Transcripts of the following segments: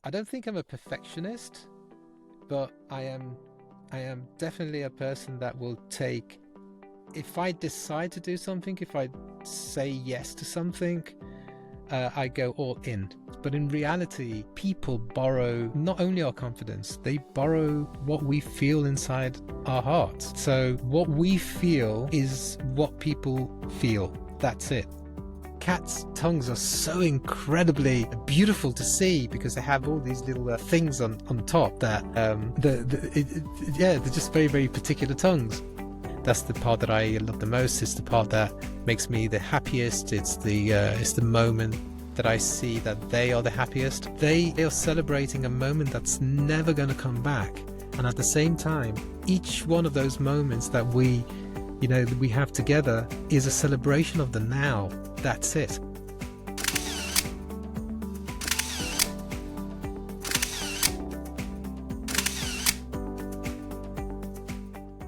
I don't think I'm a perfectionist, but I am definitely a person that will take, if I decide to do something, if I say yes to something, I go all in. But in reality, people borrow not only our confidence, they borrow what we feel inside our hearts. So what we feel is what people feel. That's it. Cats' tongues are so incredibly beautiful to see because they have all these little things on top that yeah, they're just very, very particular tongues. That's the part that I love the most. It's the part that makes me the happiest. It's the moment that I see that they are the happiest. They are celebrating a moment that's never going to come back. And at the same time, each one of those moments that we have together is a celebration of the now. That's it.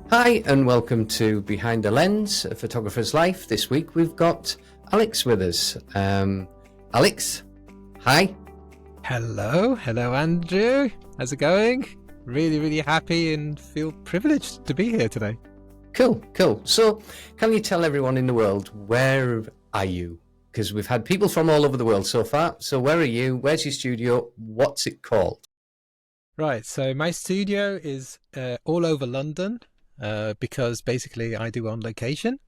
Hi and welcome to Behind the Lens, a photographer's life. This week we've got Alex with us. Alex, hi. Hello Andrew. How's it going? Really, really happy and feel privileged to be here today. Cool. So can you tell everyone in the world, where are you? Because we've had people from all over the world so far. So where are you? Where's your studio? What's it called? Right, so my studio is all over London because basically I do on location,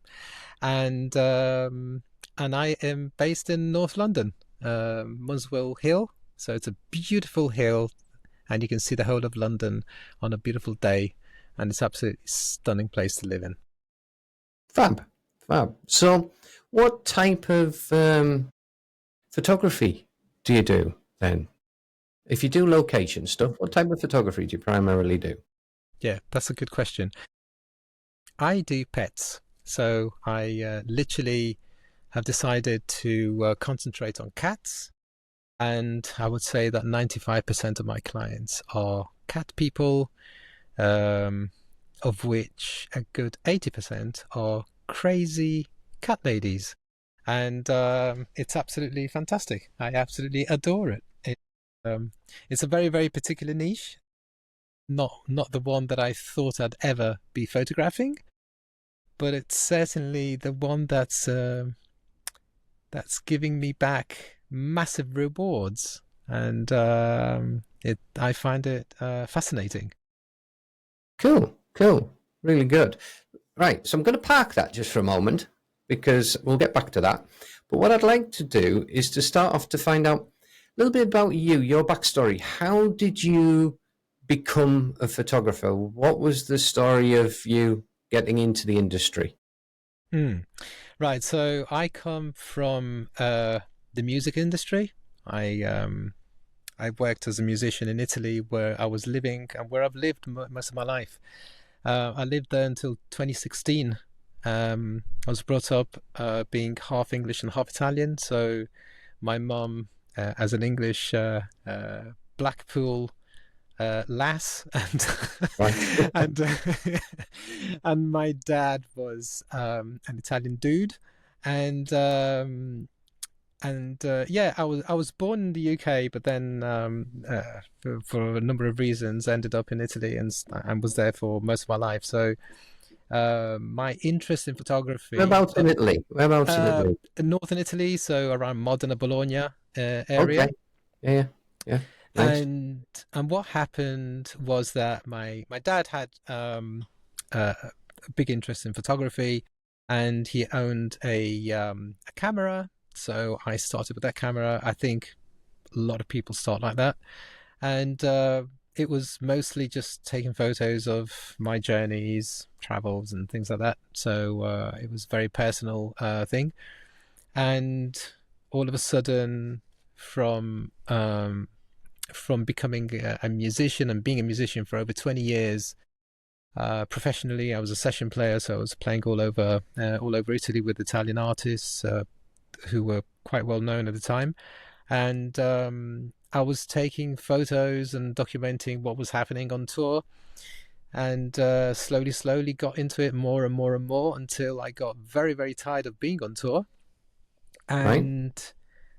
and I am based in North London, Muswell Hill. So it's a beautiful hill, and you can see the whole of London on a beautiful day, and it's absolutely stunning place to live in. Fab. So what type of photography do you do then? If you do location stuff, what type of photography do you primarily do? Yeah, that's a good question. I do pets. So I literally have decided to concentrate on cats. And I would say that 95% of my clients are cat people, of which a good 80% are crazy cat ladies. And it's absolutely fantastic. I absolutely adore it. It's a very, very particular niche. Not the one that I thought I'd ever be photographing, but it's certainly the one that's giving me back massive rewards, and I find it fascinating. Cool. Really good. Right, so I'm going to park that just for a moment because we'll get back to that. But what I'd like to do is to start off to find out a little bit about you, your backstory. How did you become a photographer? What was the story of you getting into the industry? Right, so I come from the music industry. I worked as a musician in Italy, where I was living and where I've lived most of my life. I lived there until 2016. I was brought up being half English and half Italian. So my mum, as an English Blackpool lass, and Right. and and my dad was an Italian dude, and yeah, I was born in the UK, but then for a number of reasons ended up in Italy and was there for most of my life. So my interest in photography, Whereabouts in Italy? Whereabouts in Italy? in northern Italy, so around Modena, Bologna Okay. area. Yeah. Nice. And what happened was that my dad had a big interest in photography, and he owned a camera. So I started with that camera. I think a lot of people start like that, and it was mostly just taking photos of my journeys, travels, and things like that. So it was a very personal thing, and all of a sudden, from becoming a musician and being a musician for over 20 years professionally, I was a session player, so I was playing all over Italy with Italian artists who were quite well known at the time, and I was taking photos and documenting what was happening on tour, and slowly got into it more and more until I got very, very tired of being on tour, Right. and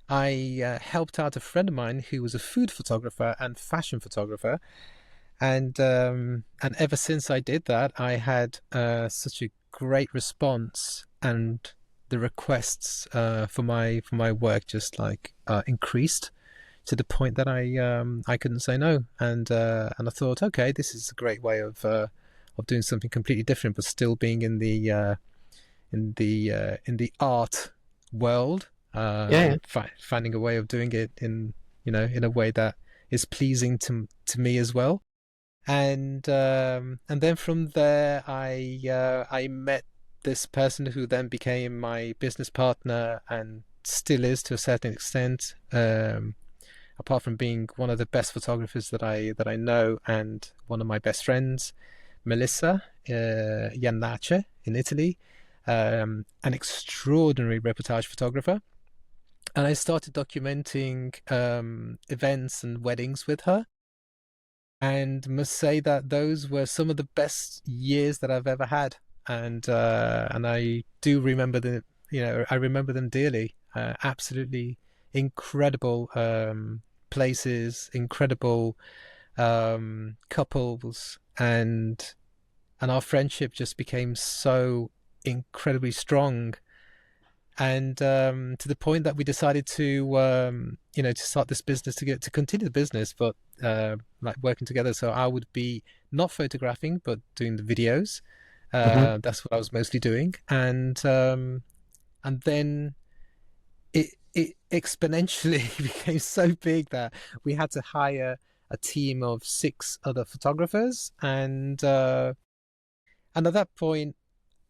I helped out a friend of mine who was a food photographer and fashion photographer, and ever since I did that, I had such a great response, and the requests for my work just like increased to the point that I couldn't say no, and I thought, okay, this is a great way of doing something completely different, but still being in the art world, Yeah, yeah. finding a way of doing it in in a way that is pleasing to me as well. And then from there, I met this person who then became my business partner and still is to a certain extent. Apart from being one of the best photographers that I know and one of my best friends, Melissa Iannace in Italy, an extraordinary reportage photographer. And I started documenting events and weddings with her, and must say that those were some of the best years that I've ever had. And I do remember I remember them dearly. Absolutely incredible places, incredible couples, and our friendship just became so incredibly strong, and to the point that we decided to to start this business, to continue the business, but like working together. So I would be not photographing but doing the videos. Hmm. That's what I was mostly doing, and then it exponentially became so big that we had to hire a team of 6 other photographers, and at that point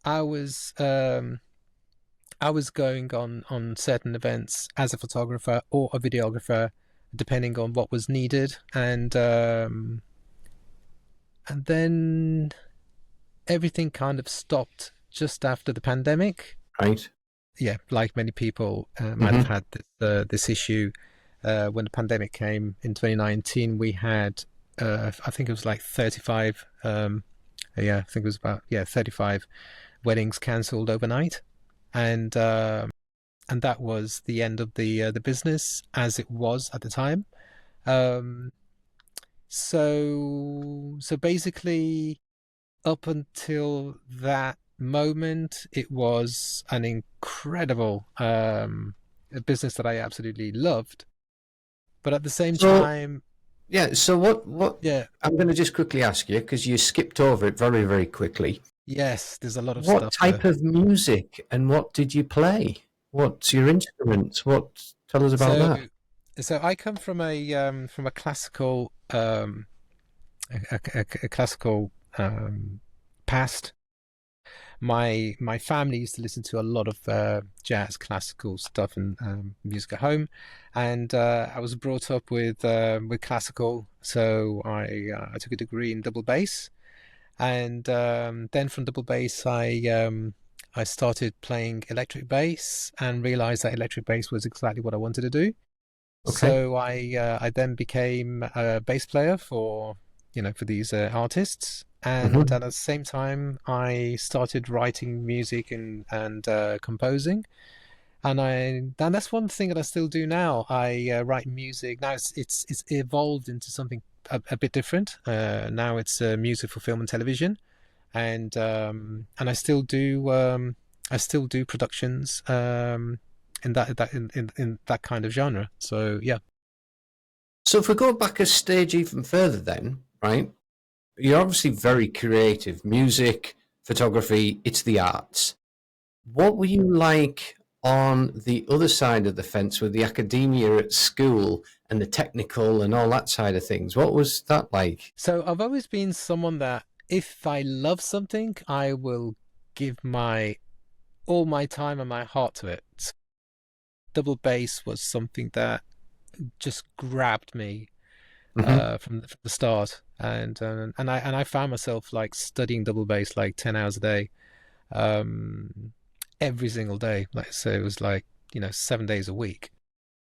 I was um, I was going on certain events as a photographer or a videographer, depending on what was needed, and then everything kind of stopped just after the pandemic. Right. Yeah, like many people might have Hmm. had this issue when the pandemic came in 2019. We had I think it was like 35. Yeah, I think it was about 35 weddings cancelled overnight, and and that was the end of the business as it was at the time. Um, so basically, up until that moment, it was an incredible a business that I absolutely loved. But at the same So, time, yeah, so what yeah, I'm going to just quickly ask you, because you skipped over it very, very quickly. yes, there's a lot of What stuff type there. of music and what did you play? What's your instruments? What, tell us about So that. so I come from a classical a classical past. My family used to listen to a lot of jazz, classical stuff, and music at home, and I was brought up with classical. So I took a degree in double bass, and then from double bass I started playing electric bass and realized that electric bass was exactly what I wanted to do. Okay. So I then became a bass player for for these artists, and Hmm. at the same time I started writing music and composing, and that's one thing that I still do now. I write music now. It's evolved into something a bit different. Now it's music for film and television, and I still do productions in that kind of genre. So yeah. So if we go back a stage even further then, right? You're obviously very creative. Music, photography, it's the arts. What were you like on the other side of the fence with the academia at school and the technical and all that side of things? What was that like? So I've always been someone that if I love something, I will give my all my time and my heart to it. Double bass was something that just grabbed me Hmm. from the start, and I found myself like studying double bass like 10 hours a day, um, every single day. Like so, it was like 7 days a week.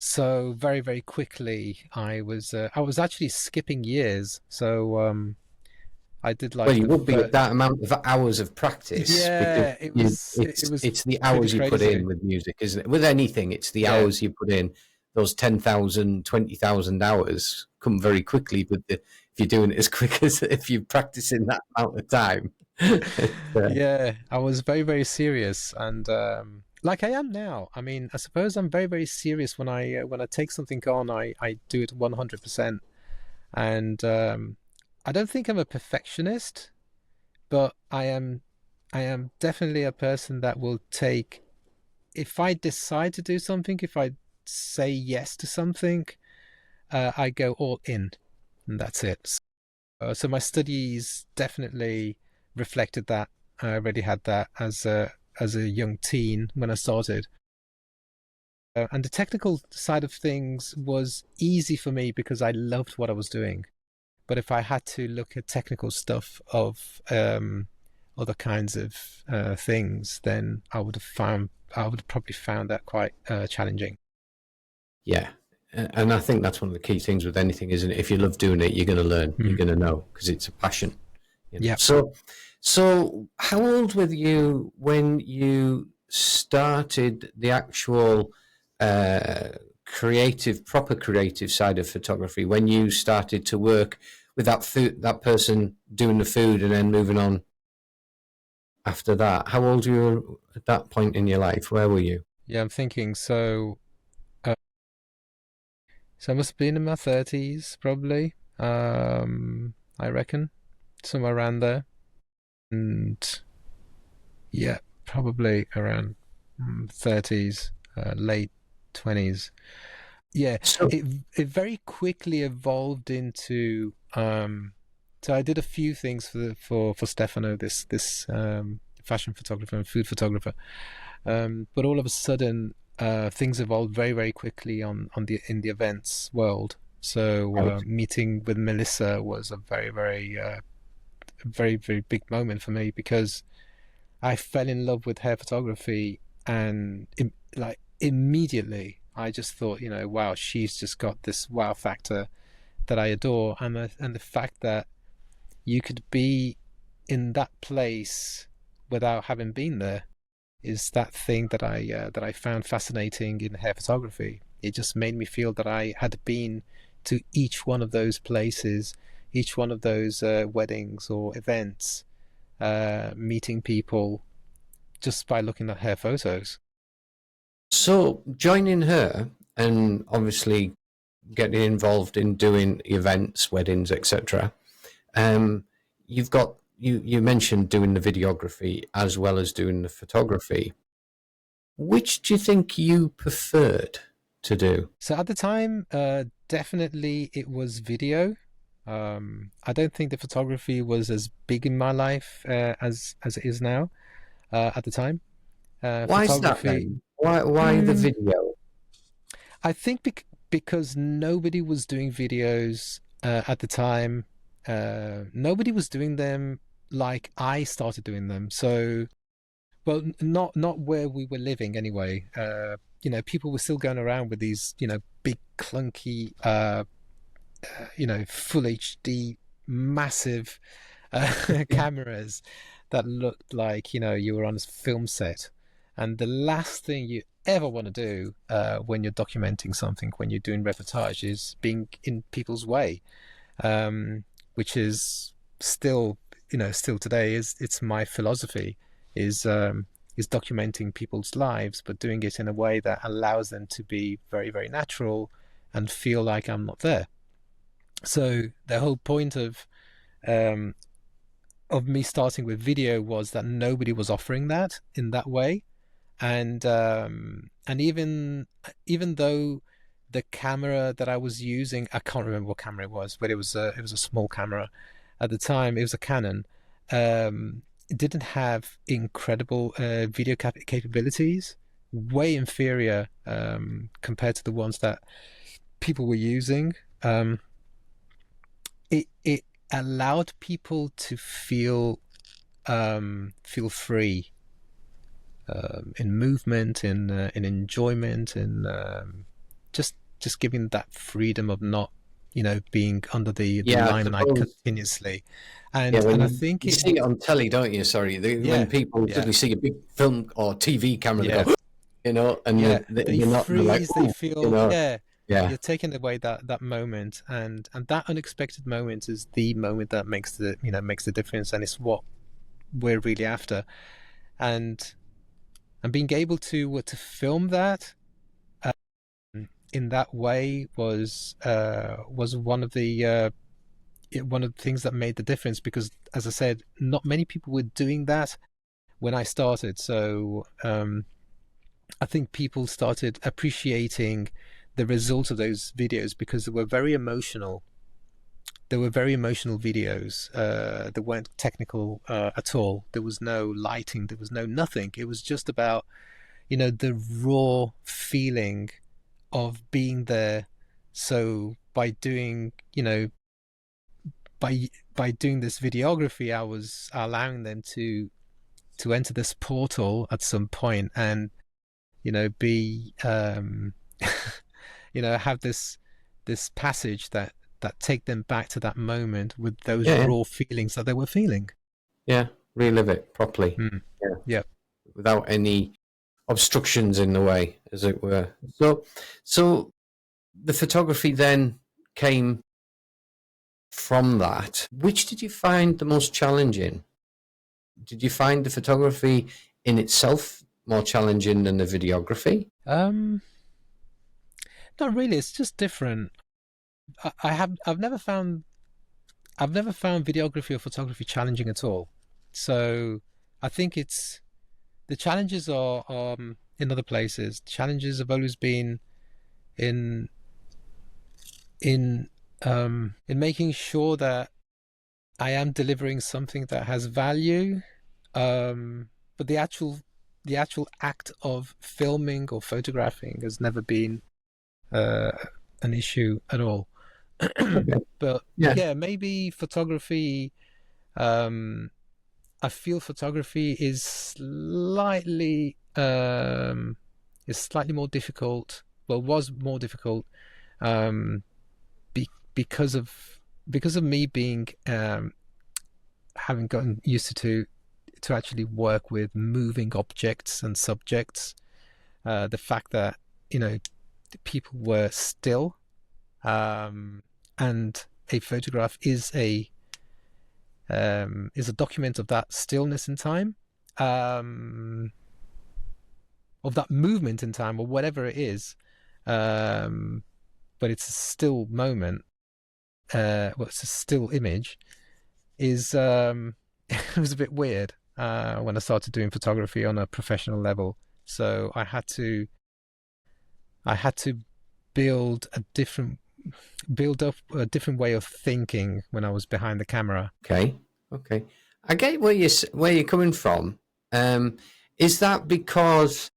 So very quickly, I was actually skipping years. So I did Well, like you the would be at first. that amount of hours of practice because Yeah, it was it's it was it's the pretty hours you put in crazy. with music, isn't it? With anything, it's the Yeah, hours you put in. those 10,000, 20,000 hours come very quickly. But if you're doing it as quick as if you're practicing that amount of time, Yeah, I was very, very serious, and like I am now. I mean, I suppose I'm very, very serious when I take something on. I do it 100%, and I don't think I'm a perfectionist, but I am definitely a person that will take if I decide to do something, if I say yes to something, I go all in, and that's it. So my studies definitely reflected that. I already had that as a young teen when I started. And the technical side of things was easy for me because I loved what I was doing. But if I had to look at technical stuff of other kinds of things, then I would have probably found that quite challenging. yeah. And I think that's one of the key things with anything, isn't it? If you love doing it, you're going to learn, you're Mm. going to know because it's a passion. Yeah. So how old were you when you started the actual uh, proper creative side of photography? When you started to work with that person doing the food, and then moving on after that? How old were you at that point in your life? Where were you? Yeah, I'm thinking so. Uh, so I must have been in my 30s, probably. I reckon somewhere around there, and yeah, probably around 30s, late 20s. Yeah, So, it very quickly evolved into so I did a few things for for Stefano, this fashion photographer and food photographer. But all of a sudden, things evolved very, very quickly on the in the events world. So right. meeting with Melissa was a very, very, very big moment for me because I fell in love with hair photography, and like immediately I just thought, you know, wow, she's just got this wow factor that I adore, and the fact that you could be in that place without having been there is that thing that I found fascinating in hair photography. It just made me feel that I had been to each one of those places, each one of those weddings or events, meeting people just by looking at her photos. So joining her and obviously getting involved in doing events, weddings, etc. Um, you've got you mentioned doing the videography as well as doing the photography. Which do you think you preferred to do? So at the time, definitely it was video. I don't think the photography was as big in my life as it is now. At the time, Why is that photography. then? Why the Mm, video? I think because nobody was doing videos at the time. Nobody was doing them like I started doing them. So, well, not where we were living anyway. You know, people were still going around with these, you know, big clunky, you know, full HD, massive cameras that looked like, you know, you were on a film set. And the last thing you ever want to do when you're documenting something, when you're doing reportage, is being in people's way, um, which is still, you know, still today is it's my philosophy is documenting people's lives, but doing it in a way that allows them to be very, very natural and feel like I'm not there. So the whole point um, of me starting with video was that nobody was offering that in that way, and even though the camera that I was using, I can't remember what camera it was, but it was a small camera at the time. It was a Canon. It didn't have incredible video capabilities, way inferior compared to the ones that people were using. Um, it allowed people to feel free in movement, in enjoyment, in just giving that freedom of not, you know, being under the Yeah, I limelight suppose. continuously, Yeah, and when I think you see it on telly, don't you? Sorry, when yeah, people yeah, suddenly see a big film or TV camera, they yeah, go, and Yeah, they you're not they're like, freeze, they oh, feel, yeah, yeah, you're taking away that moment, and that unexpected moment is the moment that makes the, makes the difference, and it's what we're really after. And being able to film that in that way was one of the things that made the difference, because, as I said, not many people were doing that when I started. So I think people started appreciating the results of those videos because they were very emotional. They were very emotional videos. They weren't technical at all. There was no lighting. There was no nothing. It was just about, the raw feeling of being there. So by doing, by doing this videography, I was allowing them to enter this portal at some point, and be have this passage that take them back to that moment with those yeah, raw feelings that they were feeling. yeah. Relive it properly. Mm. Yeah, Yeah. without any obstructions in the way, as it were. So the photography then came from that. Which did you find the most challenging? Did you find the photography in itself more challenging than the videography? Not really. It's just different. I've never found videography or photography challenging at all. So I think it's the challenges are in other places. Challenges have always been in in making sure that I am delivering something that has value. But the actual act of filming or photographing has never been uh, an issue at all. Okay. But Yeah. yeah, maybe photography. Um, I feel photography is slightly more difficult. Well, was more difficult um, be, because of me being having gotten used to actually work with moving objects and subjects. The fact that people were still, and a photograph is a document of that stillness in time, um, of that movement in time, or whatever it is. Um, but it's a still moment. Well, it's a still image. Is It was a bit weird when I started doing photography on a professional level. So I had to build up a different way of thinking when I was behind the camera. Okay. Okay. I get where you're coming from. Is that because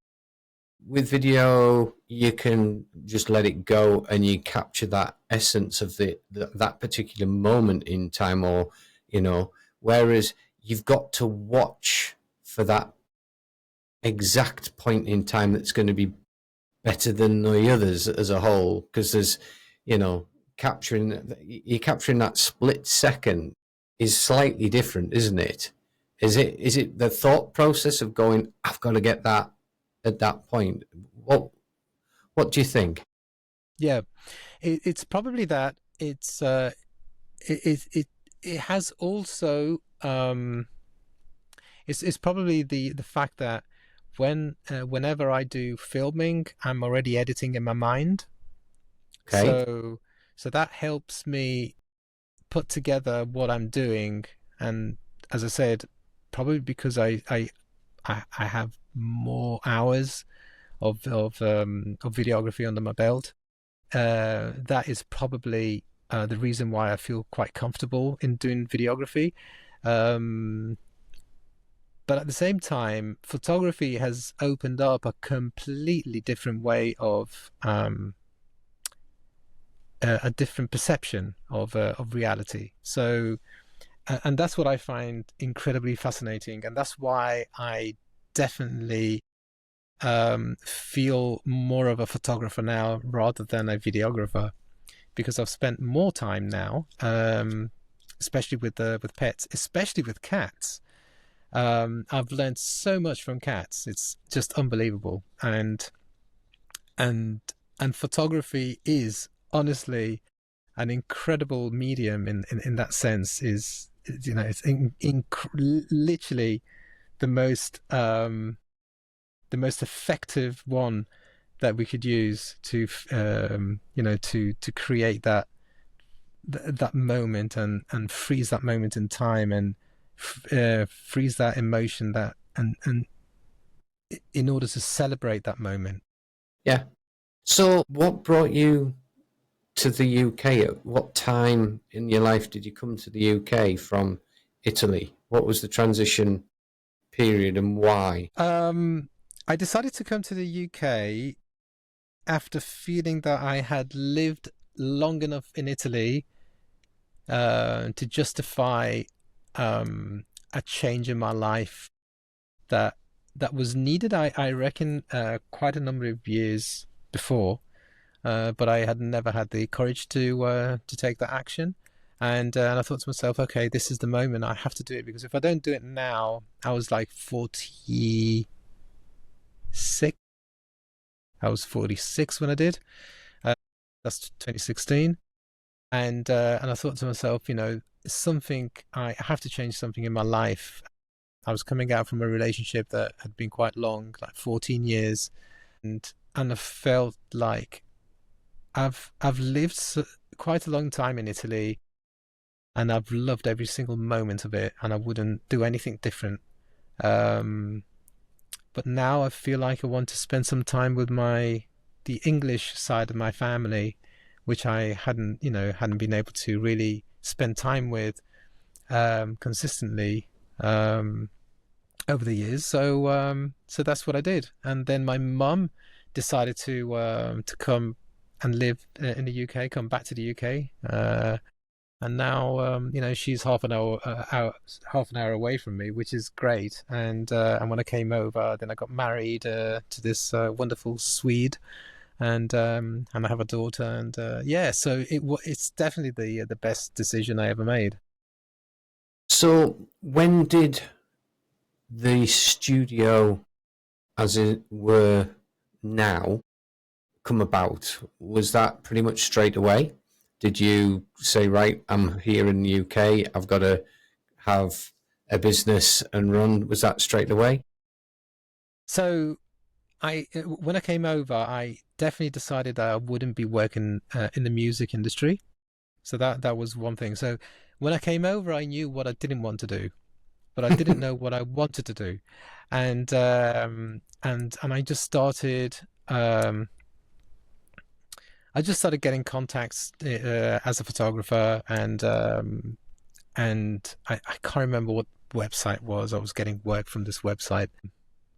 with video you can just let it go and you capture that essence of that particular moment in time, or whereas you've got to watch for that exact point in time that's going to be better than the others as a whole, because there's you know capturing that split second is slightly different, isn't it? Is it the thought process of going, I've got to get that at that point? What do you think? Yeah, it's probably that. It has also it's probably the fact that whenever I do filming, I'm already editing in my mind. Okay. So that helps me put together what I'm doing. And as I said, probably because I have more hours of videography under my belt. That is probably the reason why I feel quite comfortable in doing videography. Um, but at the same time, photography has opened up a completely different way of a different perception of reality. So, and that's what I find incredibly fascinating, and that's why I definitely feel more of a photographer now rather than a videographer, because I've spent more time now, especially with pets, especially with cats. I've learned so much from cats. It's just unbelievable. And and photography is honestly an incredible medium in that sense. Is it's literally the most effective one that we could use to to create that moment and freeze that moment in time and freeze that emotion that and in order to celebrate that moment. Yeah. So, what brought you to the UK? At what time in your life did you come to the UK from Italy? What was the transition period and why? um I decided to come to the UK after feeling that I had lived long enough in Italy to justify a change in my life that was needed. I reckon quite a number of years before, but I had never had the courage to take that action. And I thought to myself, okay, this is the moment. I have to do it because if I don't do it now, I was like 46. I was 46 when I did. Uh, that's 2016. And I thought to myself, something I have to change something in my life. I was coming out from a relationship that had been quite long, like 14 years, and I felt like I've lived quite a long time in Italy, and I've loved every single moment of it, and I wouldn't do anything different. Um, but now I feel like I want to spend some time with the English side of my family, which I hadn't been able to really spend time with consistently over the years. So that's what I did. And then my mum decided to come and live in the UK, come back to the UK. And now she's half an hour away from me, which is great. And when I came over, then I got married to this wonderful Swede, and I have a daughter. And yeah, so it's definitely the best decision I ever made. So, when did the studio, as it were now, come about? Was that pretty much straight away? Did you say, right, I'm here in the UK, I've got to have a business and run? Was that straight away? So when I came over, I definitely decided that I wouldn't be working in the music industry. So that was one thing. So when I came over, I knew what I didn't want to do, but I didn't know what I wanted to do, and I just started. I just started getting contacts as a photographer, and I can't remember what website was. I was getting work from this website,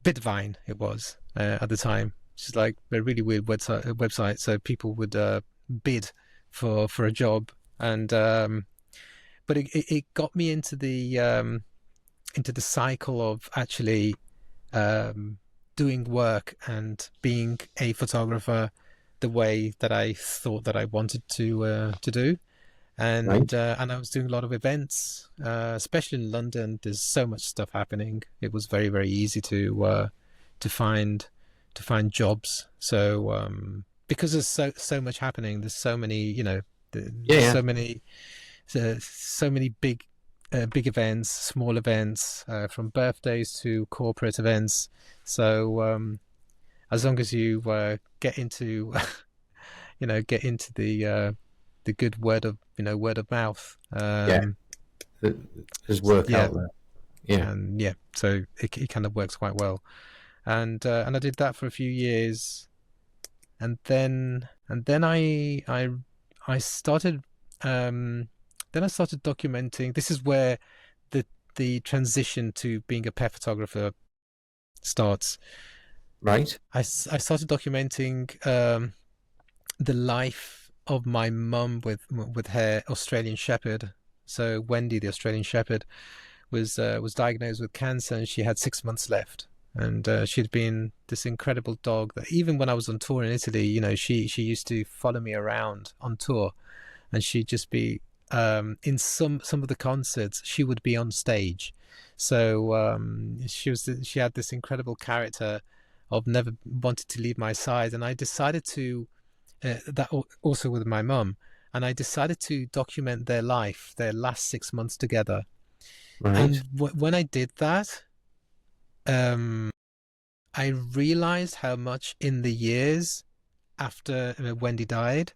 Bitvine. It was at the time. It's like a really weird website. So people would bid for a job, and but it got me into the cycle of actually doing work and being a photographer the way that I thought that I wanted to do. Right. And I was doing a lot of events, especially in London. There's so much stuff happening. It was very, very easy to find to find jobs. So because there's so much happening, there's so many, Yeah, there's yeah. so many big events, small events, from birthdays to corporate events. So as long as you get into get into the good word of mouth. Yeah. There's work Yeah, out there. Yeah. and yeah, so it kind of works quite well. And I did that for a few years, and then I started then I started documenting. This is where the the transition to being a pet photographer starts. Right. I started documenting the life of my mum with her Australian Shepherd. So Wendy, the Australian Shepherd, was diagnosed with cancer, and she had 6 months left. And she'd been this incredible dog that even when I was on tour in Italy, she used to follow me around on tour, and she'd just be in some of the concerts she would be on stage. So she had this incredible character of never wanted to leave my side, and I decided to also with my mum, and I decided to document their life, their last 6 months together. Right. And when I did that, um, I realized how much in the years after Wendy died,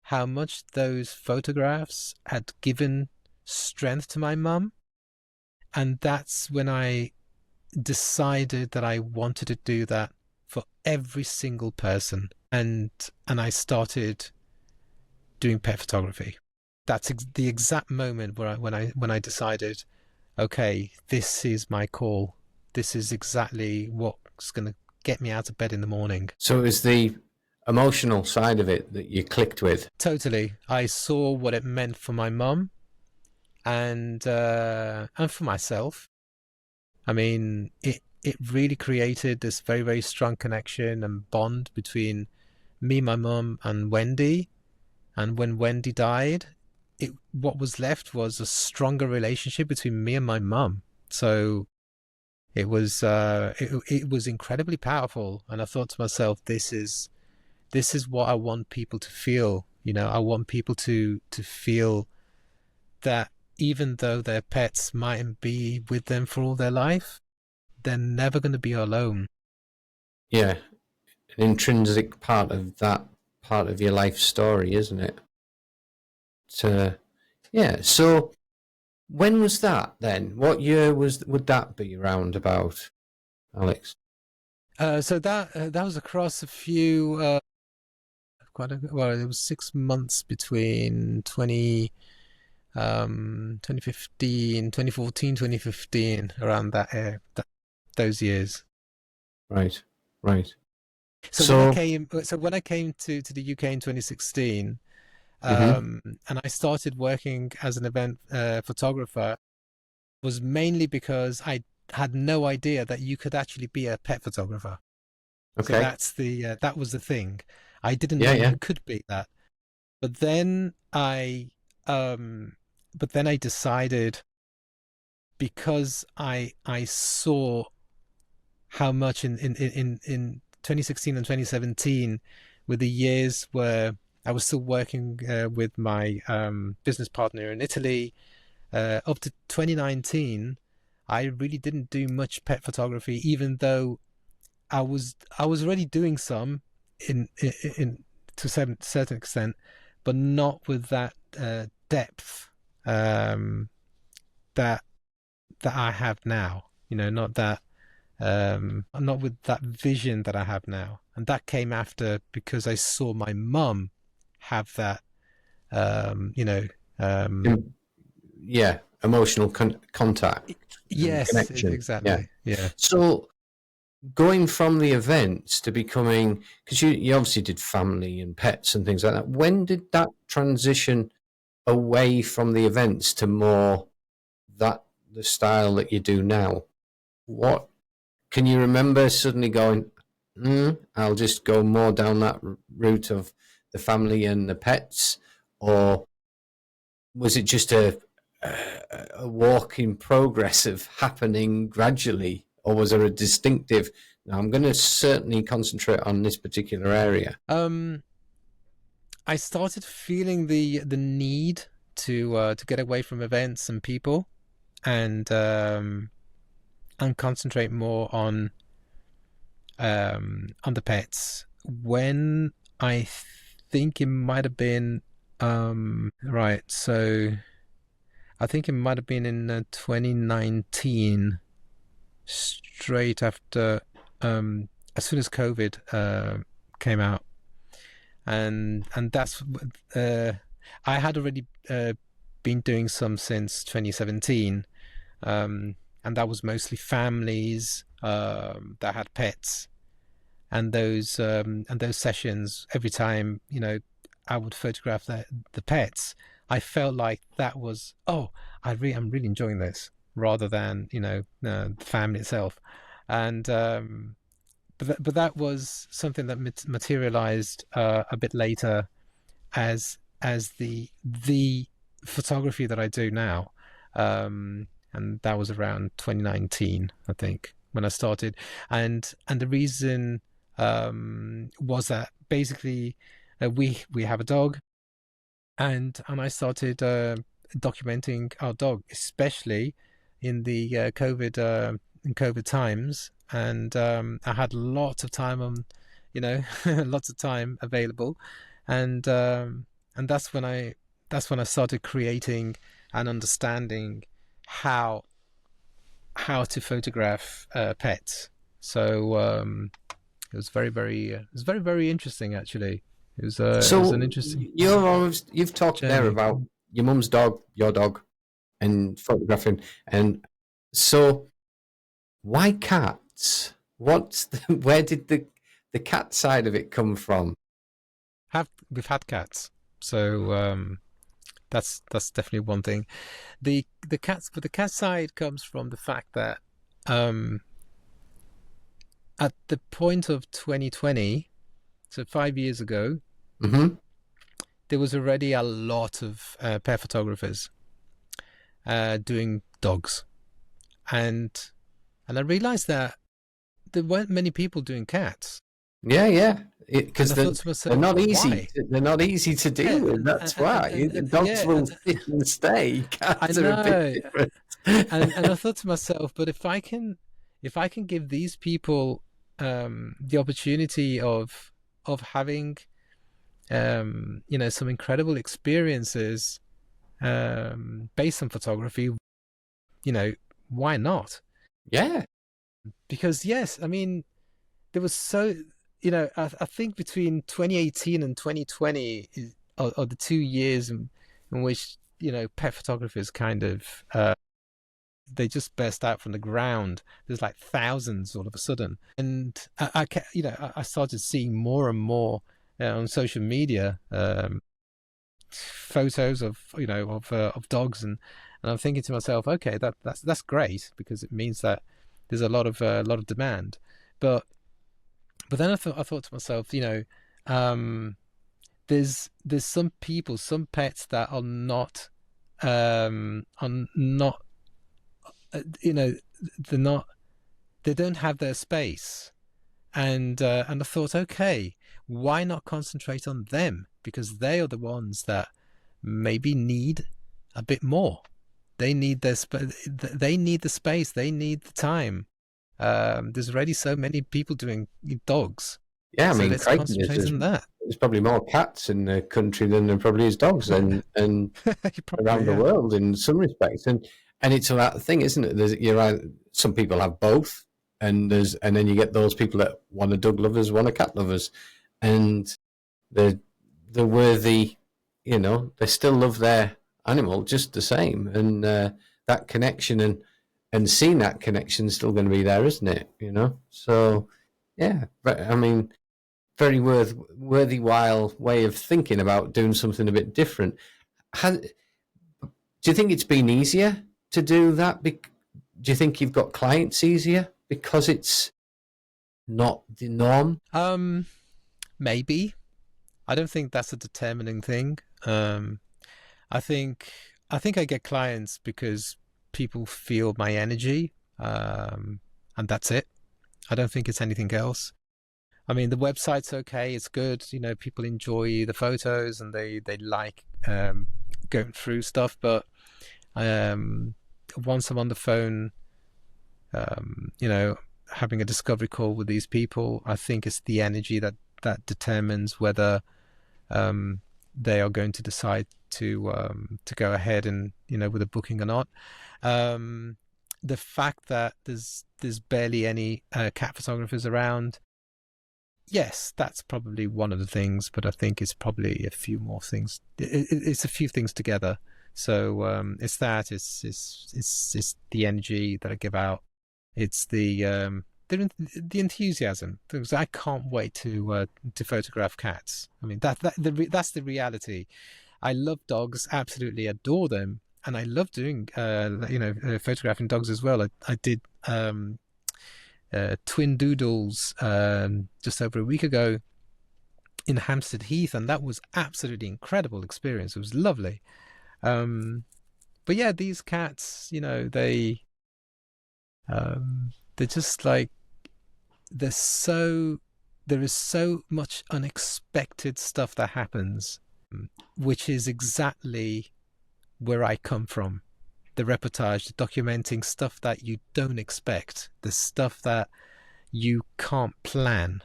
how much those photographs had given strength to my mum. And that's when I decided that I wanted to do that for every single person. And I started doing pet photography. That's the exact moment where when I decided, okay, this is my call. This is exactly what's going to get me out of bed in the morning. So it was the emotional side of it that you clicked with. Totally. I saw what it meant for my mum and for myself. I mean, it really created this very, very strong connection and bond between me, my mum, and Wendy. And when Wendy died, what was left was a stronger relationship between me and my mum. So it was incredibly powerful. And I thought to myself, this is what I want people to feel. You know, I want people to feel that even though their pets mightn't be with them for all their life, they're never going to be alone. Yeah, an intrinsic part of that part of your life story, isn't it? So, yeah. So, when was that then? What year would that be around about, Alex? So that was across a few well, it was 6 months between 2015, 2014, 2015, around those years. Right, right. So So, when I came to the UK in 2016, mhm, and I started working as an event photographer, was mainly because I had no idea that you could actually be a pet photographer. So okay, that was the thing. I didn't yeah, know yeah, you could be that. But then um, I decided, because I saw how much in 2016 and 2017, with the years where I was still working with my business partner in Italy, up to 2019, I really didn't do much pet photography, even though I was already doing some in to a certain extent, but not with that depth um, that I have now. You know, not with that vision that I have now, and that came after because I saw my mum have that. You know, um, Em- yeah, emotional contact and yes, connection. Yeah. exactly, yeah. So, going from the events to becoming, because you obviously did family and pets and things like that. When did that transition away from the events to more that the style that you do now? What can you remember suddenly going, I'll just go more down that route of the family and the pets? Or was it just a walk in progress of happening gradually? Or was there a distinctive, now I'm going to certainly concentrate on this particular area? Um, I started feeling the need to get away from events and people, and concentrate more on the pets. When I think it might have been right, so I think it might have been in 2019, straight after as soon as COVID came out, and that's uh, I had already been doing some since 2017, and that was mostly families that had pets, and those sessions. Every time, I would photograph the pets, I felt like that was, oh, I'm really enjoying this, rather than the family itself. And but that was something that materialized a bit later as the photography that I do now, and that was around 2019, I think, when I started. And the reason was that basically we have a dog, and I started documenting our dog, especially in the in COVID times, and I had lots of time on, lots of time available, and that's when I started creating and understanding how how to photograph pets. So it was it was very very interesting actually. It was an So interesting you've talked there journey. about your mum's dog, your dog, and photographing, and so why cats? Where did the cat side of it come from? Have We've had cats, so that's definitely one thing. But the cat side comes from the fact that um, at the point of 2020, so 5 years ago, Hmm. there was already a lot of pet photographers doing dogs, and I realized that there weren't many people doing cats, Yeah, yeah, and because I thought to they're myself, not easy. why? They're not easy to deal Yeah, with. That's why and dogs yeah, will sit and stay. I Cats are a bit know, different. and I thought to myself, but if I can give these people the opportunity of having some incredible experiences based on photography, you know, why not? Yeah, Because yes, I mean, there was so I think between 2018 and 2020 are the 2 years in which pet photographers kind of they just burst out from the ground. There's like thousands all of a sudden, and I started seeing more and more on social media photos of of dogs, and I'm thinking to myself, okay, that's great because it means that there's a lot of demand, but then I thought to myself, there's some people, some pets that are not you know they're not they don't have their space, and I thought, okay, why not concentrate on them, because they are the ones that maybe need a bit more. They need they need the space, they need the time. There's already so many people doing dogs, yeah. I so mean, let's crikey, concentrate on that. there's probably more cats in the country than there probably is dogs, and around Probably, the yeah. world in some respects. And it's that thing, isn't it? You're right. Some people have both, and then you get those people that one are dog lovers, one are cat lovers, and the the worthy, they still love their animal just the same, and that connection and seeing that connection is still going to be there, isn't it? So yeah, but I mean, very worthy while way of thinking about doing something a bit different. Has, do you think it's been easier to do that? Do you think you've got clients easier because it's not the norm? um Maybe. I don't think that's a determining thing. I think I get clients because people feel my energy, and that's it. I don't think it's anything else. I mean, the website's okay, it's good. People enjoy the photos and they like going through stuff. But um, once I'm on the phone, having a discovery call with these people, I think it's the energy that determines whether um, they are going to decide to go ahead and with a booking or not. Um, the fact that there's barely any cat photographers around, yes, that's probably one of the things, but I think it's probably a few more things. It's a few things together. So it's that it's the energy that I give out. It's the enthusiasm, because I can't wait to photograph cats. I mean that's the reality. I love dogs, absolutely adore them, and I love doing photographing dogs as well. I did twin doodles just over a week ago in Hampstead Heath, and that was absolutely incredible experience. It was lovely. But yeah, these cats, they're just like they're so there is so much unexpected stuff that happens, which is exactly where I come from. The reportage, the documenting stuff that you don't expect, the stuff that you can't plan,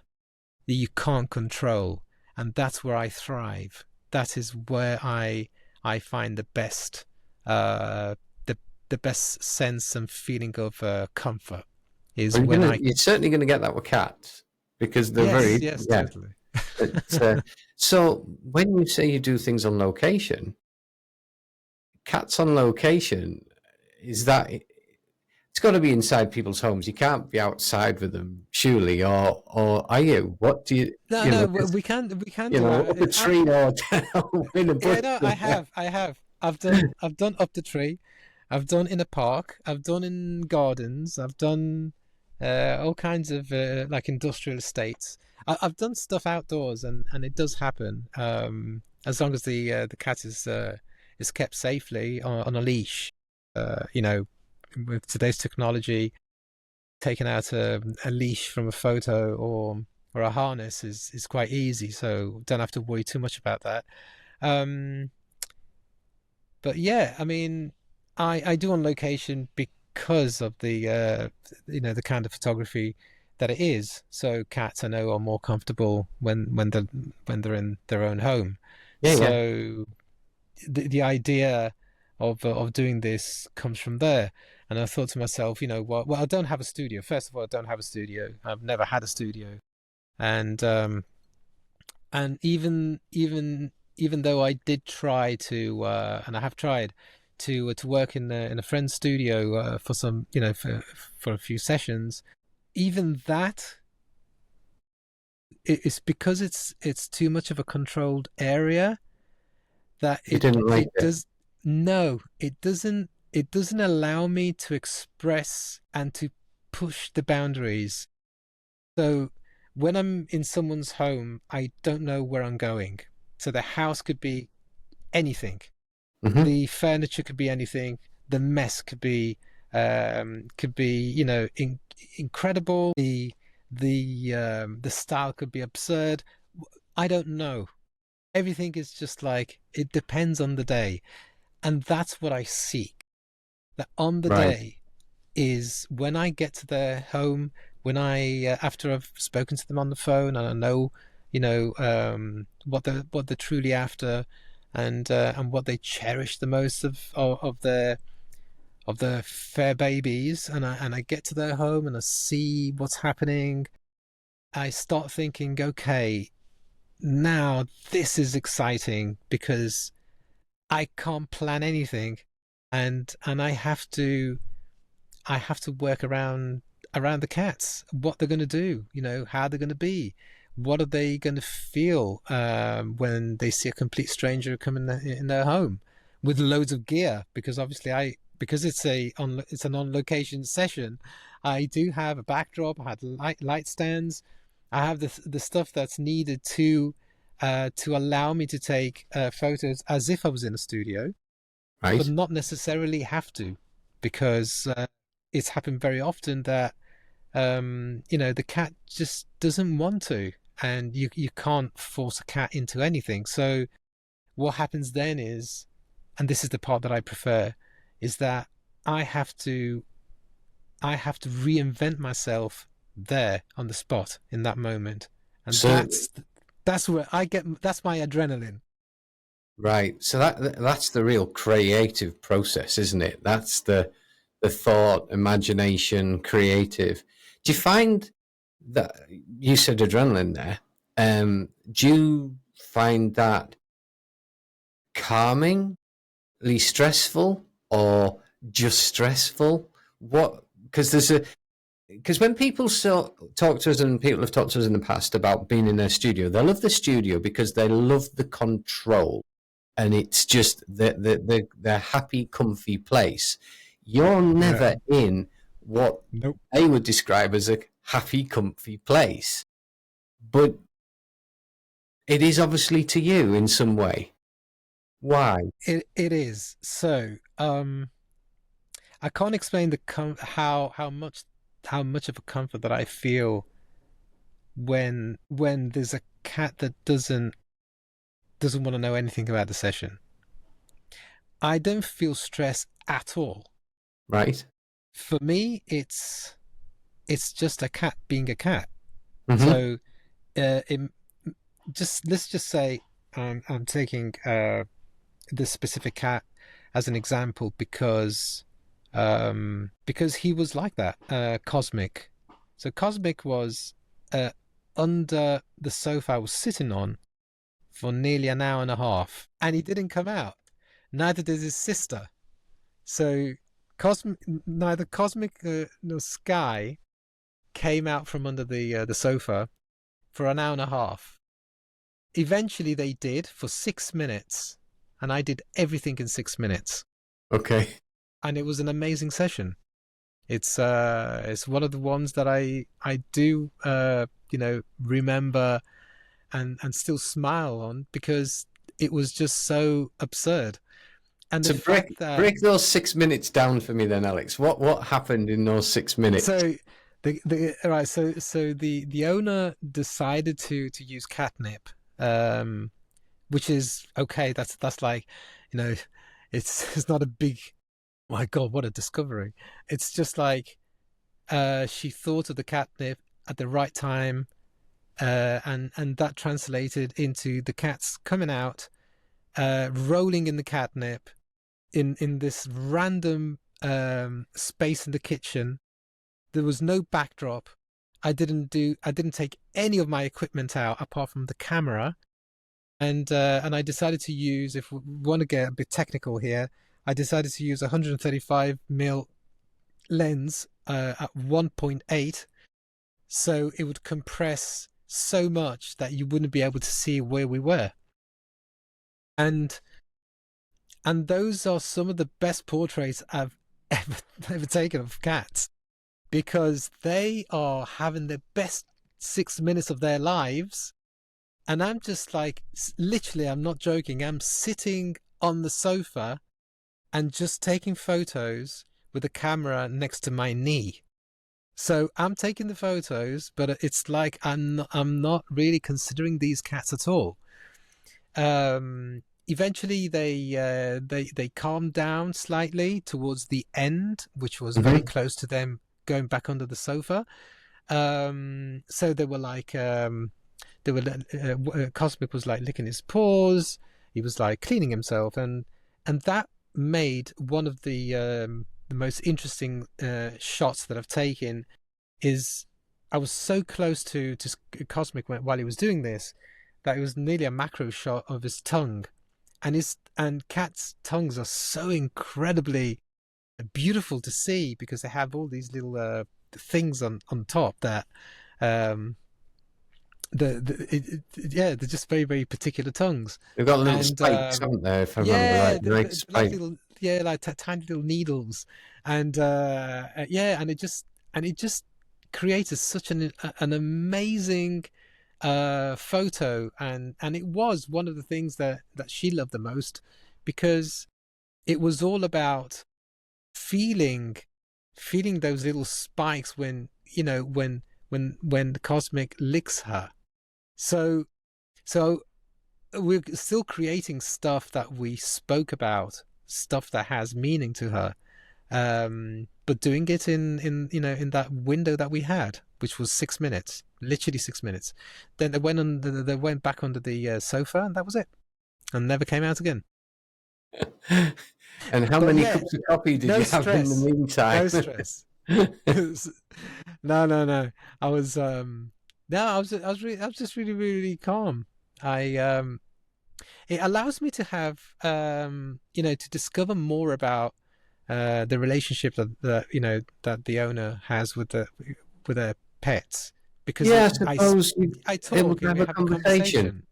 that you can't control, and that's where I thrive. That is where I find uh, the the best sense and feeling of comfort is Well, when I. you're certainly gonna get that with cats because they're Yes, very, yes, yeah. totally. But, so when you say you do things on location, cats on location, is that it's got to be inside people's homes? You can't be outside with them, surely, or are you? What do you, No, you know, no, 'cause, we can do up a I, tree or down in a yeah, bush no, somewhere? I have. I've done up the tree. I've done in a park. I've done in gardens. I've done all kinds of like industrial estates. I've done stuff outdoors, and it does happen. As long as the cat is kept safely on a leash. You know, with today's technology, taking out a leash from a photo or a harness is quite easy, so don't have to worry too much about that. Um, but yeah, I mean, I do on location because of the kind of photography that it is. So cats I know are more comfortable when they're in their own home. Yeah, yeah, So the idea of doing this comes from there. And I thought to myself, well, I don't have a studio. First of all, I don't have a studio. I've never had a studio, and even though I did try to, and I have tried to work in a friend's studio for some, for a few sessions, even that it's because it's too much of a controlled area that you it didn't like it it. does no, it doesn't allow me to express and to push the boundaries. So when I'm in someone's home, I don't know where I'm going. So the house could be anything. Hmm. The furniture could be anything. The mess could be incredible. The style could be absurd. I don't know. Everything is just like it depends on the day, and that's what I seek. That on the Right. day is when I get to their home, when I after I've spoken to them on the phone and I know, what they're truly after, and what they cherish the most of their fair babies, and I get to their home and I see what's happening. I start thinking, okay, now this is exciting because I can't plan anything, and I have to work around the cats, what they're going to do, how they're going to be, what are they going to feel when they see a complete stranger come in their home with loads of gear. Because obviously, because it's an on location session, I do have a backdrop. I had light stands. I have the stuff that's needed to allow me to take photos as if I was in a studio, but Right. not necessarily have to, because it's happened very often that the cat just doesn't want to, and you can't force a cat into anything. So what happens then is, and this is the part that I prefer, is that I have to I have to reinvent myself there on the spot in that moment, and So that's where that's my adrenaline. right. So that's the real creative process, isn't it? That's the thought, imagination, creative. Do you find that you said adrenaline there? Do you find that calmingly stressful or just stressful? What? Because when people talk to us, and people have talked to us in the past about being in their studio, they love the studio because they love the control, and it's just their happy, comfy place. You're Yeah. never in what Nope. they would describe as a happy, comfy place, but it is obviously to you in some way. Why? It is. So, I can't explain how much of a comfort that I feel when there's a cat that doesn't want to know anything about the session. I don't feel stress at all. Right. For me, it's just a cat being a cat. Mm-hmm. So, it, just let's just say I'm taking this specific cat as an example because he was like that. Cosmic. So Cosmic was uh, under the sofa I was sitting on for nearly an hour and a half, and he didn't come out. Neither did his sister. So Cosmic, neither Cosmic nor Sky came out from under the sofa for an hour and a half. Eventually, they did for 6 minutes, and I did everything in 6 minutes, Okay. and it was an amazing session. It's one of the ones that I do remember and still smile on because it was just so absurd. And the So fact that break those 6 minutes down for me then, Alex. What happened in those 6 minutes? so the all right so the owner decided to use catnip, which is okay. That's like, you know, it's not a big, my God, what a discovery. It's just like she thought of the catnip at the right time, and that translated into the cats coming out, rolling in the catnip in this random space in the kitchen. There was no backdrop. I didn't take any of my equipment out apart from the camera, and I decided to use, if we want to get a bit technical here, I decided to use 135mm lens at 1.8, so it would compress so much that you wouldn't be able to see where we were. And those are some of the best portraits I've ever taken of cats, because they are having the best 6 minutes of their lives. And I'm just like, literally, I'm not joking. I'm sitting on the sofa and just taking photos with a camera next to my knee. So I'm taking the photos, but it's like I'm not really considering these cats at all. Eventually, they calmed down slightly towards the end, which was very Mm-hmm. close to them going back under the sofa. So they were like, Cosmic was like licking his paws. He was like cleaning himself, and that made one of the most interesting shots that I've taken. Is I was so close to Cosmic while he was doing this that it was nearly a macro shot of his tongue, and cats' tongues are so incredibly beautiful to see because they have all these little things on top that um yeah, they're just very very particular tongues. They've got little And spikes, haven't they? If I remember right, yeah, they're like like spikes. little, yeah, like tiny little needles. And yeah, and it just created such an amazing photo. And it was one of the things that she loved the most, because it was all about feeling those little spikes when, when the Cosmic licks her. So so we're still creating stuff that we spoke about, stuff that has meaning to her, but doing it in that window that we had, which was 6 minutes, literally 6 minutes. Then they went back under the sofa, and that was it, and never came out again. And how But many yeah, cups of coffee did no you have in the stress, meantime? no stress. No. I was no, I was just really really calm. I It allows me to have to discover more about the relationship that the owner has with their pets, because Yeah, I suppose you're I able talk to and have we a have a conversation. conversation.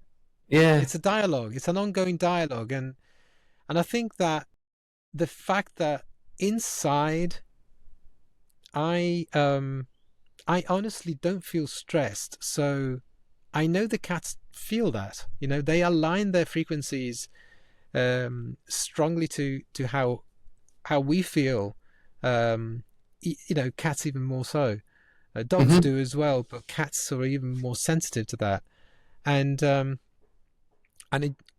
Yeah. It's a dialogue. It's an ongoing dialogue, and I think that the fact that inside I I honestly don't feel stressed, so I know the cats feel that. They align their frequencies strongly to how we feel. Cats even more so. Dogs Hmm. do as well, but cats are even more sensitive to that. And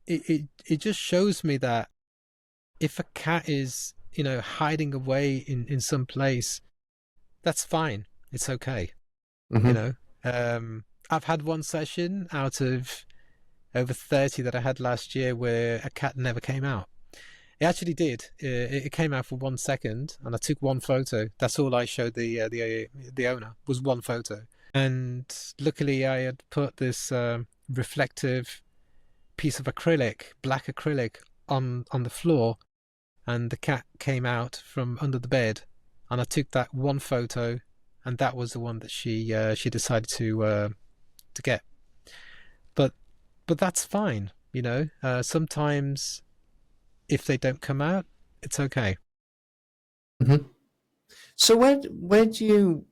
it just shows me that if a cat is hiding away in some place, that's fine. It's okay. You Hmm. know. I've had one session out of over 30 that I had last year where a cat never came out. It actually did. It came out for 1 second, and I took one photo. That's all I showed the owner was one photo. And luckily, I had put this reflective piece of acrylic, black acrylic, on the floor, and the cat came out from under the bed, and I took that one photo, and that was the one that she decided to get. But that's fine, you know. Sometimes if they don't come out, it's okay. Hmm. So where do you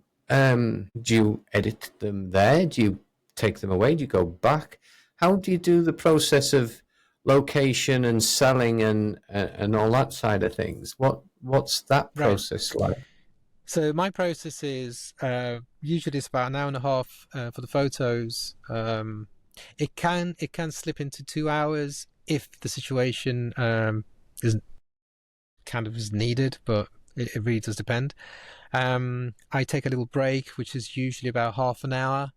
edit them there? Do you take them away? Do you go back? How do you do the process of location and selling and all that side of things? What's that Right. process like? So my process is usually it's about an hour and a half for the photos. It can slip into 2 hours if the situation is kind of is needed, but it really does depend. I take a little break, which is usually about half an hour.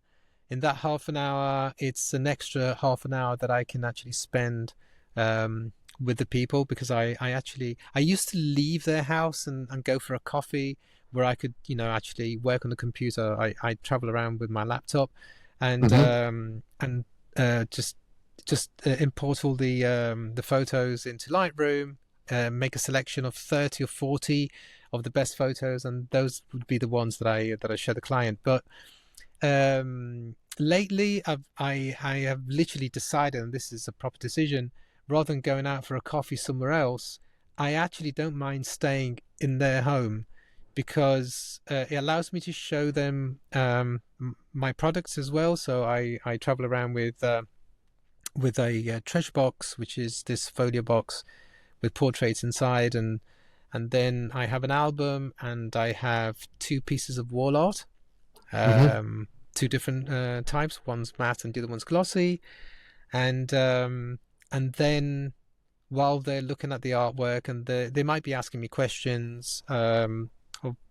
In that half an hour, it's an extra half an hour that I can actually spend with the people, because I used to leave their house and go for a coffee where I could actually work on the computer. I travel around with my laptop and Hmm. import all the photos into Lightroom, make a selection of 30 or 40 of the best photos, and those would be the ones that I show the client. But lately I have literally decided, and this is a proper decision, rather than going out for a coffee somewhere else, I actually don't mind staying in their home, because it allows me to show them my products as well. So I travel around with a treasure box, which is this folio box with portraits inside, and then I have an album, and I have two pieces of wall art, Hmm. two different types. One's matte and the other one's glossy, and then while they're looking at the artwork, and they might be asking me questions of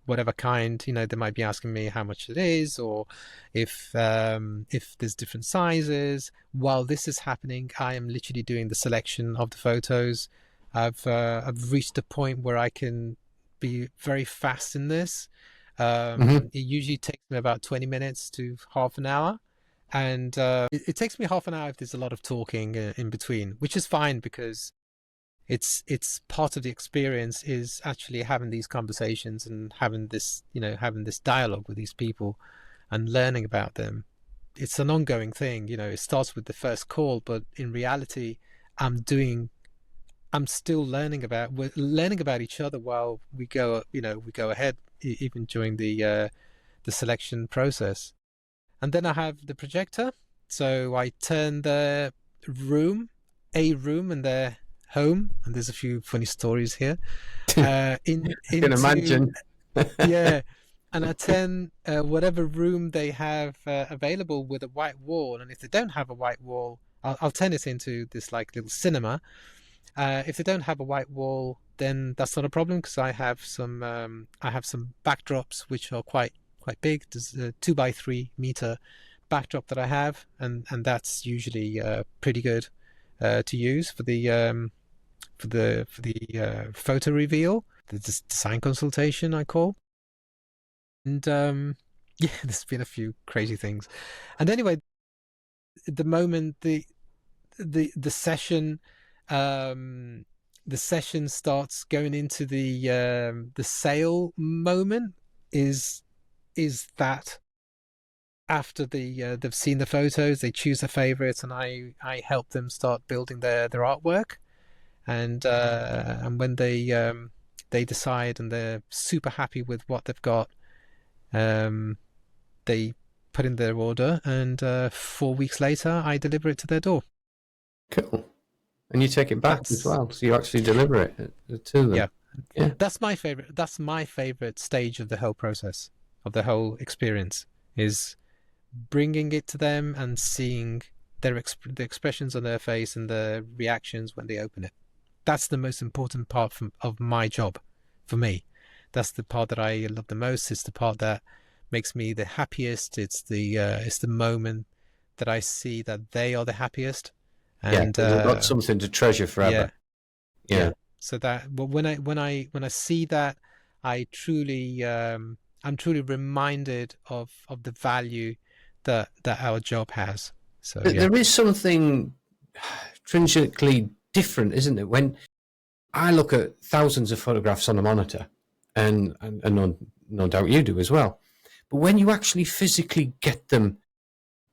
whatever kind. They might be asking me how much it is, or if there's different sizes. While this is happening, I am literally doing the selection of the photos. I've reached a point where I can be very fast in this. Hmm. It usually takes me about 20 minutes to half an hour, and it takes me half an hour if there's a lot of talking in between, which is fine, because it's part of the experience is actually having these conversations and having this dialogue with these people and learning about them. It's an ongoing thing. It starts with the first call, but in reality, i'm doing I'm still we're learning about each other while we go ahead, even during the selection process. And then I have the projector. So I turn a room in their home, and there's a few funny stories here, I can into, imagine. yeah, and I turn whatever room they have available with a white wall. And if they don't have a white wall, I'll turn it into this like little cinema. If they don't have a white wall, then that's not a problem, because I have some backdrops which are quite big. There's a 2 by 3 meter backdrop that I have, and that's usually pretty good to use for the photo reveal, the design consultation I call. And yeah, there's been a few crazy things. And anyway, the moment the session um the session starts going into the sale moment, is that after they've seen the photos, they choose their favorites, and I help them start building their artwork. And when they decide and they're super happy with what they've got, um they put in their order, and 4 weeks later I deliver it to their door. Cool. and you take it back as That's well. So you actually deliver it to them. yeah. Yeah. That's my favorite. That's my favorite stage of the whole process, of the whole experience, is bringing it to them and seeing the expressions on their face and the reactions when they open it. That's the most important part of my job for me. That's the part that I love the most. It's the part that makes me the happiest. It's the moment that I see that they are the happiest. Yeah, And because they've got something to treasure forever. yeah, Yeah. yeah. So that when I see that, I truly I'm truly reminded of the value that our job has. So yeah, There is something intrinsically different, isn't it? When I look at thousands of photographs on a monitor, and no doubt you do as well. But when you actually physically get them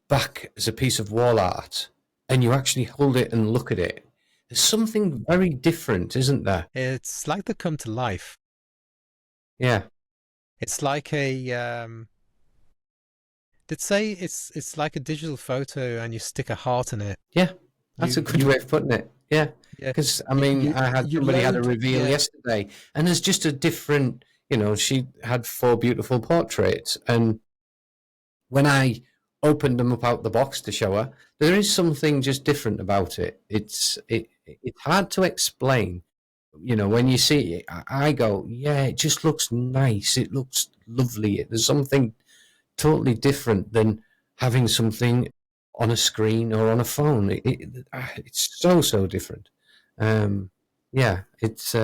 back as a piece of wall art and you actually hold it and look at it, there's something very different, isn't there? it's like they come to life. Yeah. It's like a let's say it's like a digital photo and you stick a heart in it. Yeah. That's a You good way of putting it. Yeah. yeah Because, I mean, I had you somebody had a load reveal yeah yesterday, and there's just a different, she had 4 beautiful portraits. And when I opened them up out the box to show her, there is something just different about it. It's hard to explain. When you see it, I go, yeah, it just looks nice. It looks lovely. There's something totally different than having something on a screen or on a phone. It's so different. Yeah, it's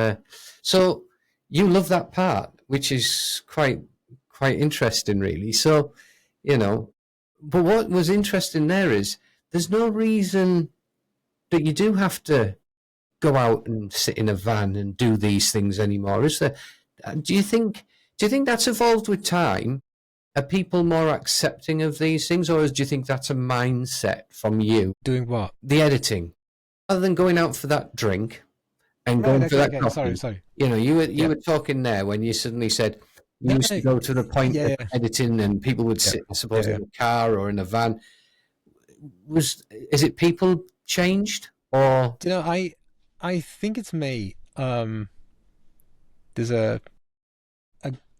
so you love that part, which is quite interesting, really. So, you know, but what was interesting there is there's no reason that you do have to go out and sit in a van and do these things anymore, is there? Do you think that's evolved with time? Are people more accepting of these things, or do you think that's a mindset from you? doing what? The editing, rather than going out for that drink and Right. going for Okay. that Okay. Sorry. coffee. Sorry. You Yeah. were talking there when you suddenly said you No. used No. to go to the point Yeah. of Yeah. editing, and people would Yeah. sit, I suppose, Yeah. in a car or in a van. Is it people changed or? Do you know? I think it's me. There's a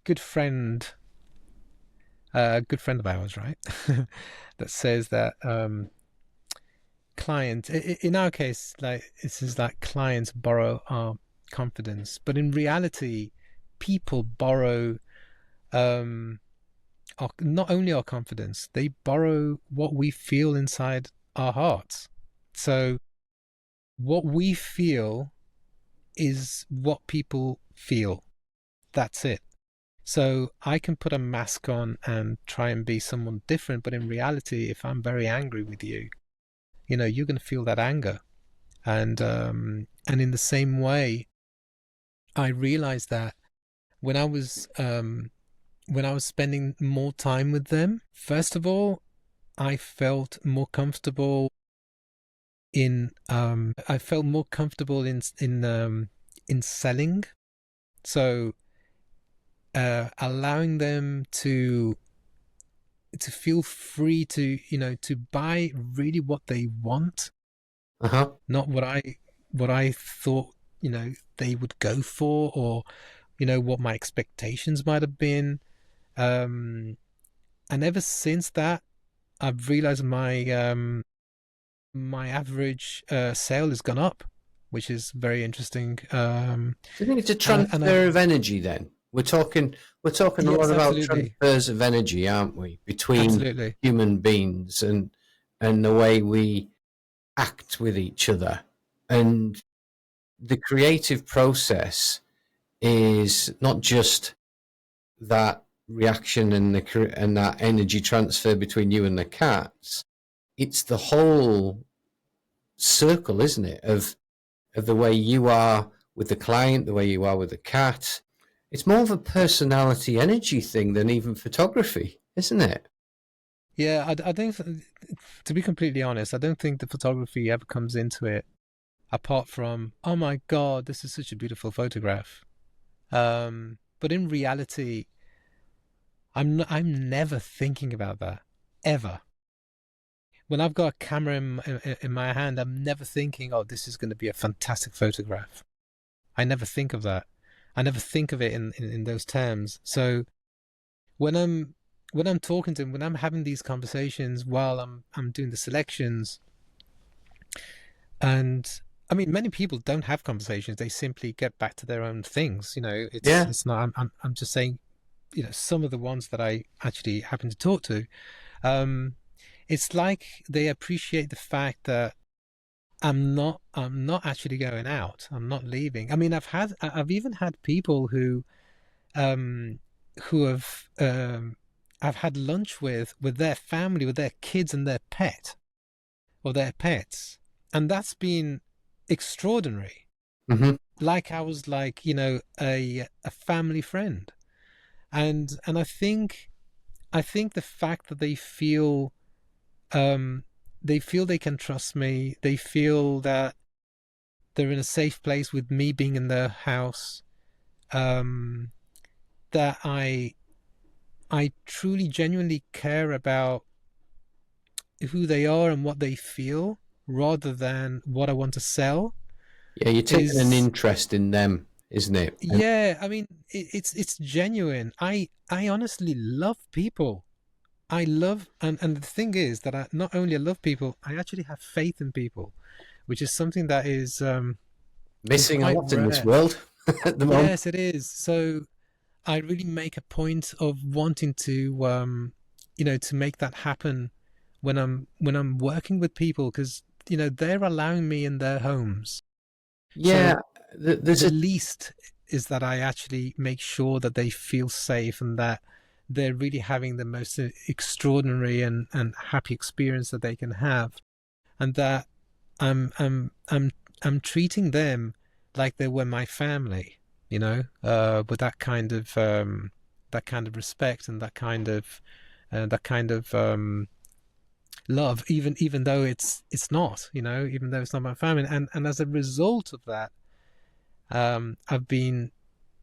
good friend, a good friend of ours, right? That says that client in our case, like this is like clients borrow our confidence, but in reality, people borrow um not only our confidence, they borrow what we feel inside our hearts. So what we feel is what people feel. That's it. So I can put a mask on and try and be someone different, but in reality, if I'm very angry with you, you're going to feel that anger. And in the same way, I realized that when I was spending more time with them, first of all, I felt more comfortable in selling. So allowing them to feel free to to buy really what they want, Uh-huh. not what I thought they would go for, or what my expectations might have been. And ever since that, I've realized my average sale has gone up, which is very interesting. Do you think it's a And I transfer of energy then? We're talking a lot yes, about absolutely, transfers of energy, aren't we, between absolutely. human beings and the way we act with each other. And the creative process is not just that reaction and that energy transfer between you and the cats. It's the whole circle, isn't it, of the way you are with the client, the way you are with the cat. It's more of a personality energy thing than even photography, isn't it? Yeah, I don't. To be completely honest, I don't think the photography ever comes into it apart from, oh my God, this is such a beautiful photograph. But in reality, I'm never thinking about that ever. when I've got a camera in my hand, I'm never thinking, oh, this is going to be a fantastic photograph. I never think of that. I never think of it in those terms. So when I'm talking to him, when I'm having these conversations while I'm doing the selections, and I mean, many people don't have conversations. They simply get back to their own things. Yeah. It's not. I'm just saying. Some of the ones that I actually happen to talk to, um, it's like they appreciate the fact that I'm not actually going out. I'm not leaving. I mean, I've even had people um who have I've had lunch with their family, with their kids and their pet or their pets, and that's been extraordinary. Hmm. Like I was like, a family friend. And I think the fact that um they feel they can trust me, they feel that they're in a safe place with me being in their house, um that I truly genuinely care about who they are and what they feel rather than what I want to sell Yeah, you're taking an is, interest in them, isn't it? And yeah, I mean, it's genuine. I honestly love people. I love, and the thing is that I not only love people, I actually have faith in people, which is something that is missing a quite lot in this rare. world at the moment. Yes, it is. So I really make a point of wanting to make that happen when I'm working with people, because they're allowing me in their homes. So Yeah, there's the a least is that I actually make sure that they feel safe and that they're really having the most extraordinary and happy experience that they can have, and that I'm I'm I'm I'm treating them like they were my family, with that kind of respect and that kind of love, even though it's not, even though it's not my family, and as a result of that, I've been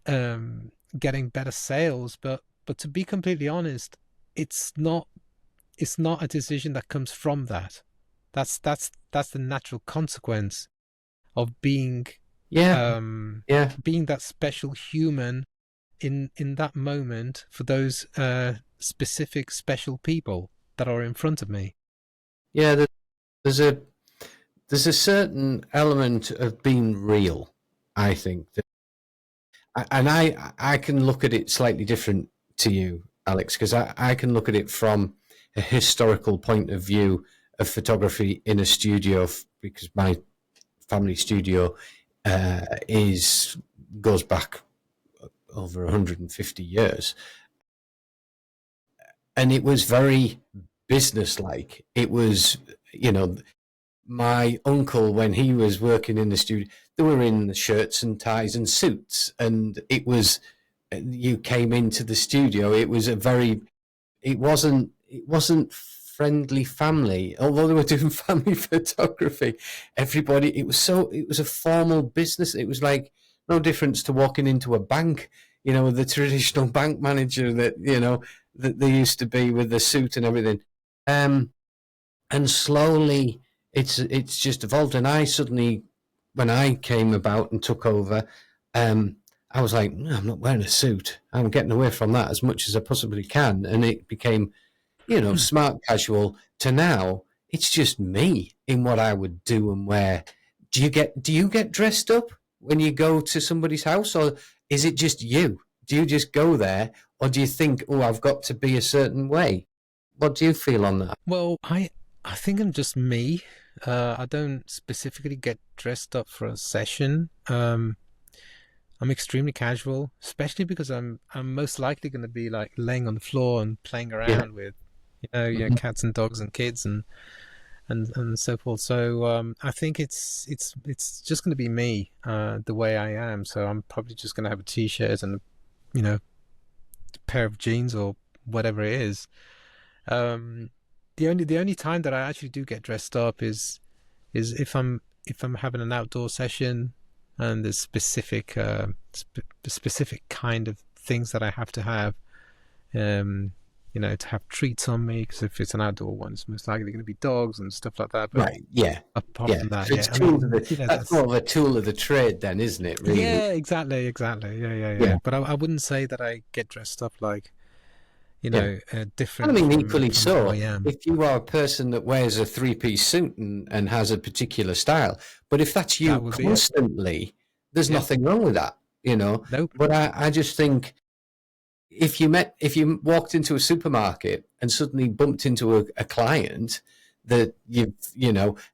getting better sales, but to be completely honest, it's not it's not a decision that comes from that. That's the natural consequence of yeah, um yeah, being that special human in that moment for those specific special people that are in front of me. yeah. There's a there's a certain element of being real. I think that, and I can look at it slightly different to you, Alex, because I can look at it from a historical point of view of photography in a studio, because my family studio is goes back over 150 years, and it was very businesslike. It was, you know, my uncle, when he was working in the studio, they were in shirts and ties and suits, and it was, you came into the studio. It was a very, it wasn't friendly family, although they were doing family photography. Everybody, it was a formal business. It was like no difference to walking into a bank, the traditional bank manager that that they used to be, with the suit and everything. um and slowly it's just evolved. And I suddenly, when I came about and took over, um I was like, "No, I'm not wearing a suit. I'm getting away from that as much as I possibly can." And it became, smart casual, to now it's just me in what I would do and wear. Do you get dressed up when you go to somebody's house, or is it just you? Do you just go there, or do you think, "Oh, I've got to be a certain way"? What do you feel on that? Well, I think I'm just me. I don't specifically get dressed up for a session. I'm extremely casual, especially because I'm most likely going to be like laying on the floor and playing Yeah. around with, Hmm. cats and dogs and kids and so forth. So I think it's just going to be me, the way I am. So I'm probably just going to have a t-shirt and a pair of jeans or whatever it is. Um, the only time that I actually do get dressed up is if I'm having an outdoor session and there's specific kind of things that I have to have. Um, to have treats on me, because if it's an outdoor one, it's most likely going to be dogs and stuff like that. But Right. Yeah. apart Yeah. from that, So it's yeah, I tool of mean, the, that's that's more of a tool of the trade then, isn't it, really? yeah, exactly, Yeah. yeah. But I wouldn't say that I get dressed up like Yeah. And I different mean, equally from who I so, am. if you are a person that wears a three-piece suit and has a particular style, but if that's you That would be it. constantly, there's Yeah. nothing wrong with that, you know. Nope. But I just think if you walked into a supermarket and suddenly bumped into a client that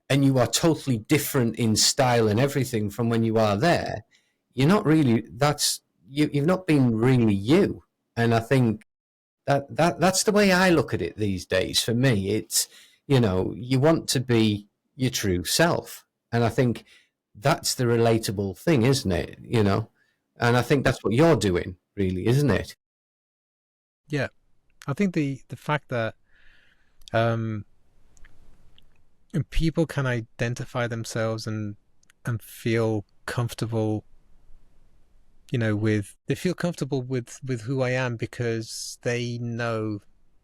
and you are totally different in style and everything from when you are there, you're not really, you've not been really you. And I think that's the way I look at it these days. For me, it's, you want to be your true self. And I think that's the relatable thing, isn't it? And I think that's what you're doing, really, isn't it? Yeah. I think the fact that um people can identify themselves and feel comfortable, they feel comfortable with who I am, because they know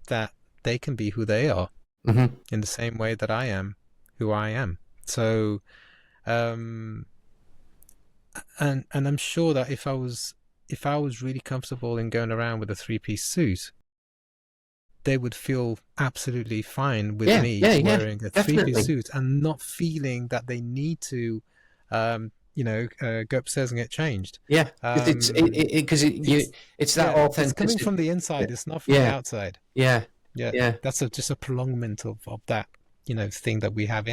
that they can be who they are Mm-hmm. in the same way that I am who I am. So um and I'm sure that if I was really comfortable in going around with a three-piece suit, they would feel absolutely fine with Yeah, me yeah, yeah, wearing a three-piece definitely. suit and not feeling that they need to go upstairs and get changed. Yeah, because um it's it's that yeah, it's coming authenticity. from the inside, it's not from the Yeah, outside. yeah, Yeah, yeah. that's just a prolongment of that thing that we have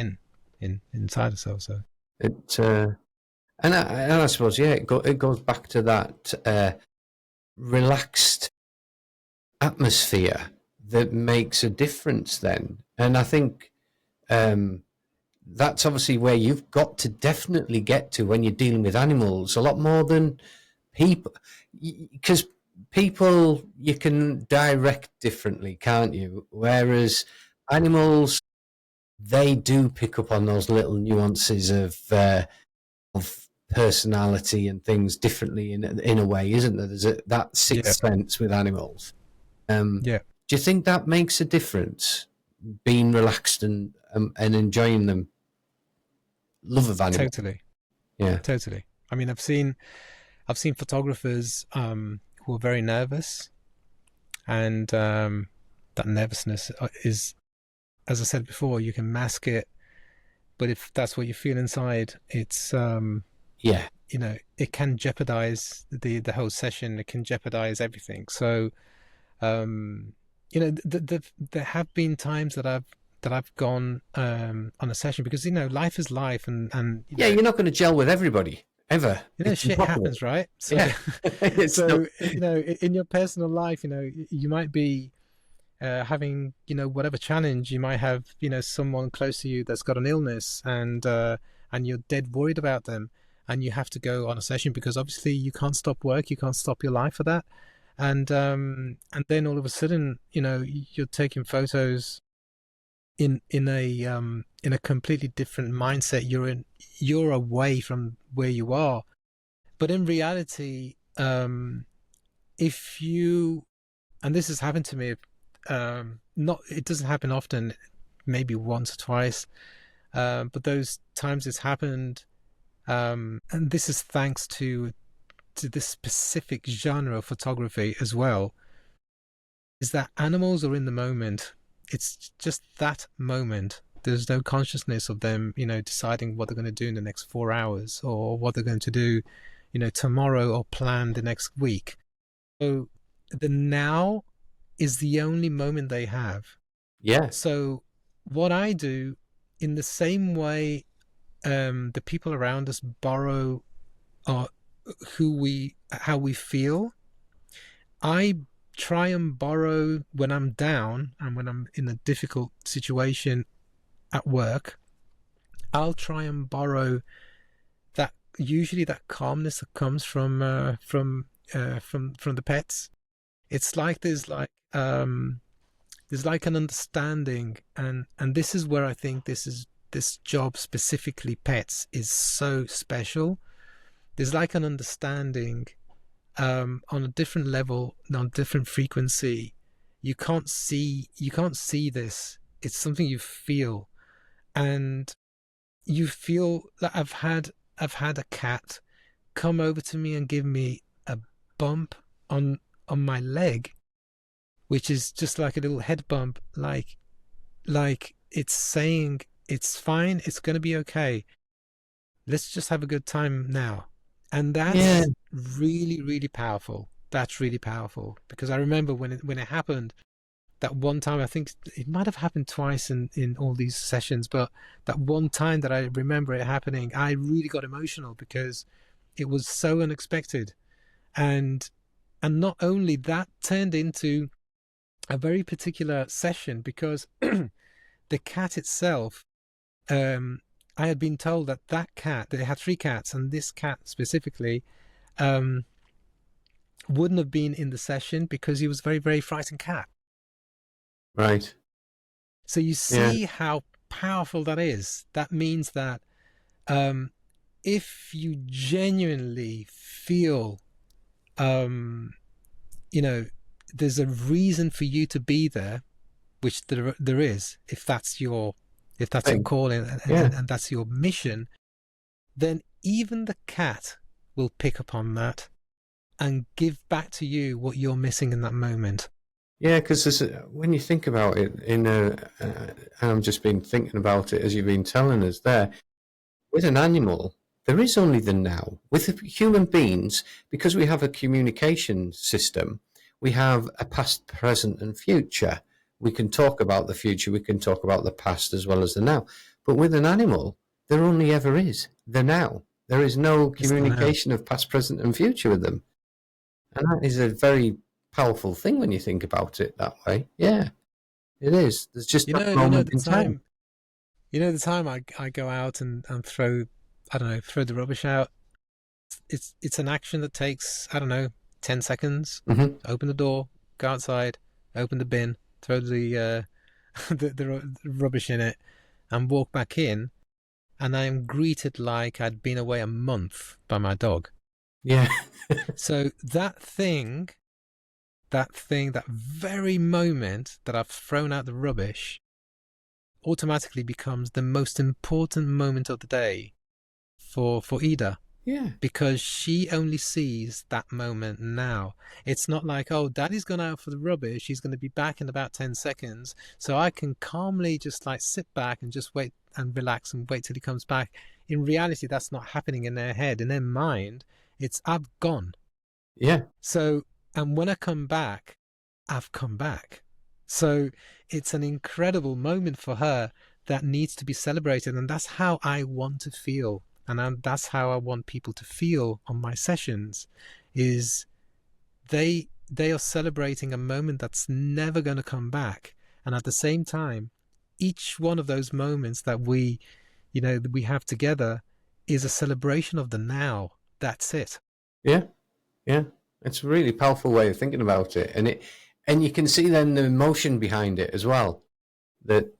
inside ourselves. So It and I suppose it goes back to that relaxed atmosphere that makes a difference then. And I think um, that's obviously where you've got to definitely get to when you're dealing with animals a lot more than people, because people you can direct differently, can't you? Whereas animals, they do pick up on those little nuances of personality and things differently in a way, isn't there? There's that yeah, sixth sense with animals. yeah, Do you think that makes a difference? Being relaxed and enjoying them, love of animals. totally, Yeah. totally. I mean, I've seen photographers who are very nervous, and that nervousness is, as I said before, you can mask it, but if that's what you feel inside, it's Yeah. it can jeopardize the whole session. It can jeopardize everything. So um, there have been times that I've gone on a session, because life is life, and Yeah. You're not going to gel with everybody ever. It's shit impossible. happens, right? So Yeah. It's not. so in your personal life, you might be having whatever challenge. You might have someone close to you that's got an illness, and you're dead worried about them, and you have to go on a session, because obviously you can't stop work, you can't stop your life for that. And then all of a sudden, you're taking photos in a completely different mindset. You're away from where you are. But in reality, if you and this has happened to me, not it doesn't happen often, maybe once or twice, but those times it's happened, and this is thanks to this specific genre of photography as well, is that animals are in the moment. It's just that moment. There's no consciousness of them, deciding what they're going to do in the next 4 hours, or what they're going to do, tomorrow, or plan the next week. So the now is the only moment they have. Yeah. So what I do, in the same way, the people around us borrow our how we feel. I try and borrow when I'm down and when I'm in a difficult situation at work. I'll try and borrow usually that calmness that comes from the pets. It's like there's like an understanding, and this is where I think this job, specifically pets, is so special. There's like an understanding on a different level, on a different frequency. you can't see this. It's something you feel, and you feel that I've had a cat come over to me and give me a bump on my leg, which is just like a little head bump, like it's saying it's fine, it's going to be okay. Let's just have a good time now. And Yeah. that's really, really powerful. That's really powerful because I remember when it happened that one time. I think it might have happened twice in all these sessions, but that one time that I remember it happening, I really got emotional because it was so unexpected. And not only that turned into a very particular session because the cat itself, um, I had been told that cat, they had three cats, and this cat specifically, um, wouldn't have been in the session because he was a very, very frightened cat. Right. So you Yeah. see how powerful that is. That means that um, if you genuinely feel, um, you know, there's a reason for you to be there, which there is, if that's your Thing. calling and, Yeah. and that's your mission, then even the cat will pick up on that and give back to you what you're missing in that moment. Yeah, because when you think about it, I've just been thinking about it as you've been telling us there. With an animal, there is only the now. With human beings, because we have a communication system, we have a past, present, and future. We can talk about the future, we can talk about the past as well as the now. But with an animal, there only ever is the now. There is no It's the now. communication of past, present, and future with them. And that is a very powerful thing when you think about it that way. Yeah, it is. There's just You that know, you know moment the in time. time. You know the time I go out and throw, I don't know, throw the rubbish out. It's an action that takes, I don't know, 10 seconds. Hmm. Open the door, go outside, open the bin, throw the the rubbish in it, and walk back in. And I am greeted like I'd been away a month by my dog. Yeah, So that very moment that I've thrown out the rubbish automatically becomes the most important moment of the day for Ida yeah, because she only sees that moment now. It's not like, oh, daddy's gone out for the rubbish, he's going to be back in about 10 seconds, so I can calmly just like sit back and just wait and relax and wait till he comes back. In reality, that's not happening in their head. In their mind, it's I've gone. yeah, So, and when I come back, I've come back. So it's an incredible moment for her that needs to be celebrated. And that's how I want to feel. And that's how I want people to feel on my sessions is they are celebrating a moment that's never going to come back. And at the same time, each one of those moments that we have together is a celebration of the now. That's it. yeah, yeah. It's a really powerful way of thinking about it, and you can see then the emotion behind it as well. That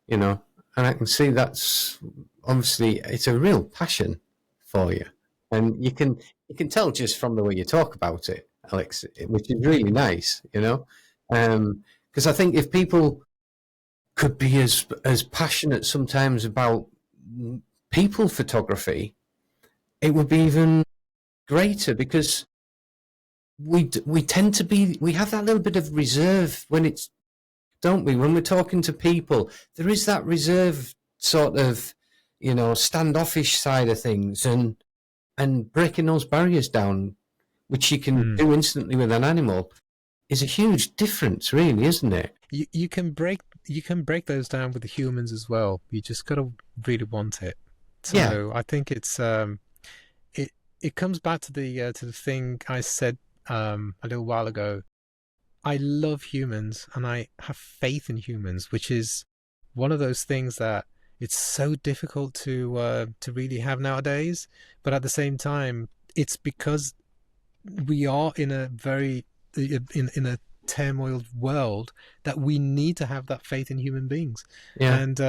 you know, and I can see that's obviously it's a real passion for you, and you can tell just from the way you talk about it, Alex, which is really nice. Because I think if people could be as passionate sometimes about people photography, it would be even greater because we tend to be we have that little bit of reserve when it's don't we when we're talking to people there is that reserve sort of standoffish side of things and breaking those barriers down which you can Mm. do instantly with an animal is a huge difference really, isn't it? You can break those down with the humans as well. You just gotta really want it. Yeah, So I think it it comes back to the thing I said a little while ago. I love humans and I have faith in humans, which is one of those things that it's so difficult to really have nowadays. But at the same time, it's because we are in a very in a turmoil world that we need to have that faith in human beings. yeah. And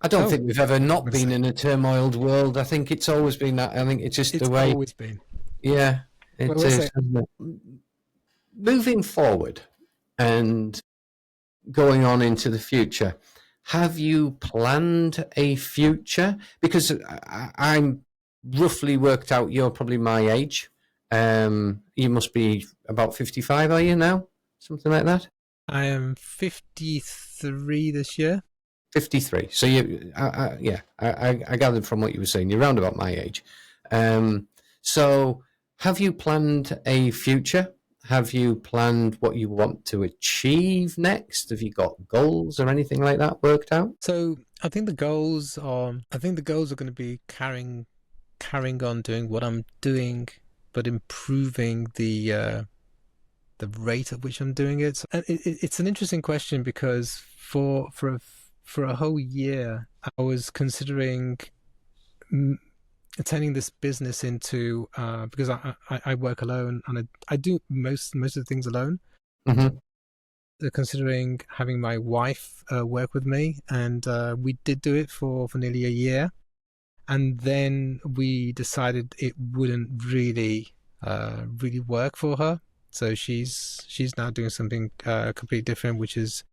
I don't oh, think we've ever what was I not going to been say? in a turmoiled world. I think it's always been that. I think it's just the It's way. always been. Yeah, What it was is, it? isn't it? Moving forward, and going on into the future. Have you planned a future? Because I'm roughly worked out you're probably my age. You must be about 55, are you now? Something like that? I am 53 this year. 53. So I gathered from what you were saying, you're around about my age. So have you planned a future? Have you planned what you want to achieve next? Have you got goals or anything like that worked out? So I think the goals are going to be carrying on doing what I'm doing, but improving the rate at which I'm doing it. And it's an interesting question because for a whole year, I was considering turning this business into because I work alone and I do most of the things alone. Mm-hmm. Considering having my wife work with me, and we did do it for nearly a year, and then we decided it wouldn't really work for her. So she's now doing something completely different, which is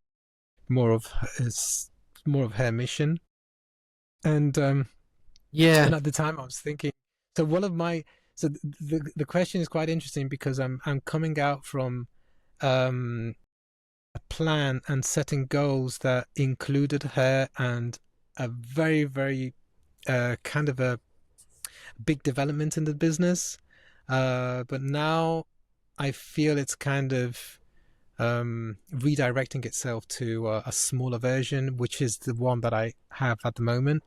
is more of her mission. And Yeah. and at the time I was thinking, so one of my so the question is quite interesting because I'm coming out from um a plan and setting goals that included her and a very kind of a big development in the business. But now I feel it's kind of redirecting itself to a smaller version, which is the one that I have at the moment.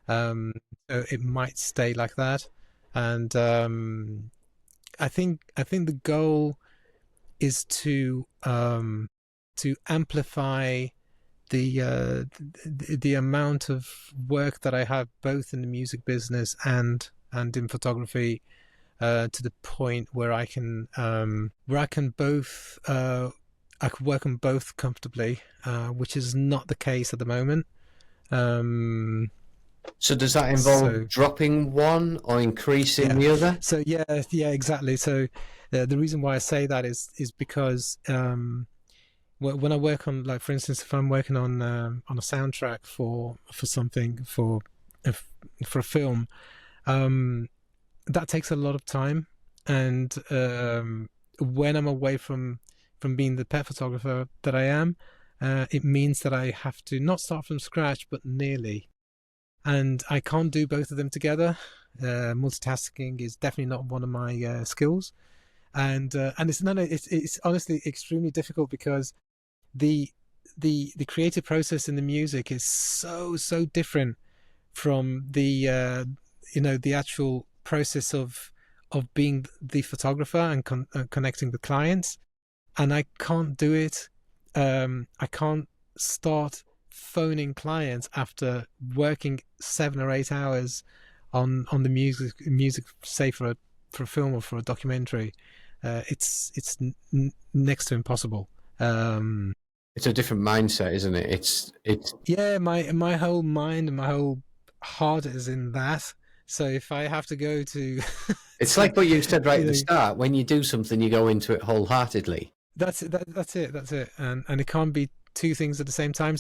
So it might stay like that, and I think the goal is to amplify the amount of work that I have both in the music business and in photography to the point where I can both I could work on both comfortably, which is not the case at the moment. Um, So does that involve so dropping one or increasing yeah, the other? so yeah, exactly. So the reason why I say that is because when I work on, like, for instance, if I'm working on a soundtrack for something if, for a film, um, that takes a lot of time, and when I'm away from being the pet photographer that I am, it means that I have to not start from scratch, but nearly, and I can't do both of them together. Multitasking is definitely not one of my skills, and it's no, no, it's honestly extremely difficult because the the creative process in the music is so different from the actual process of being the photographer and connecting with clients, and I can't do it. I can't start phoning clients after working 7 or 8 hours on the music, say for a film or for a documentary. It's next to impossible. Um, It's a different mindset, isn't it? It's yeah, my whole mind and my whole heart is in that. So if I have to go to, it's like what you said right you at the know, start. When you do something, you go into it wholeheartedly. that's it, and it can't be two things at the same time.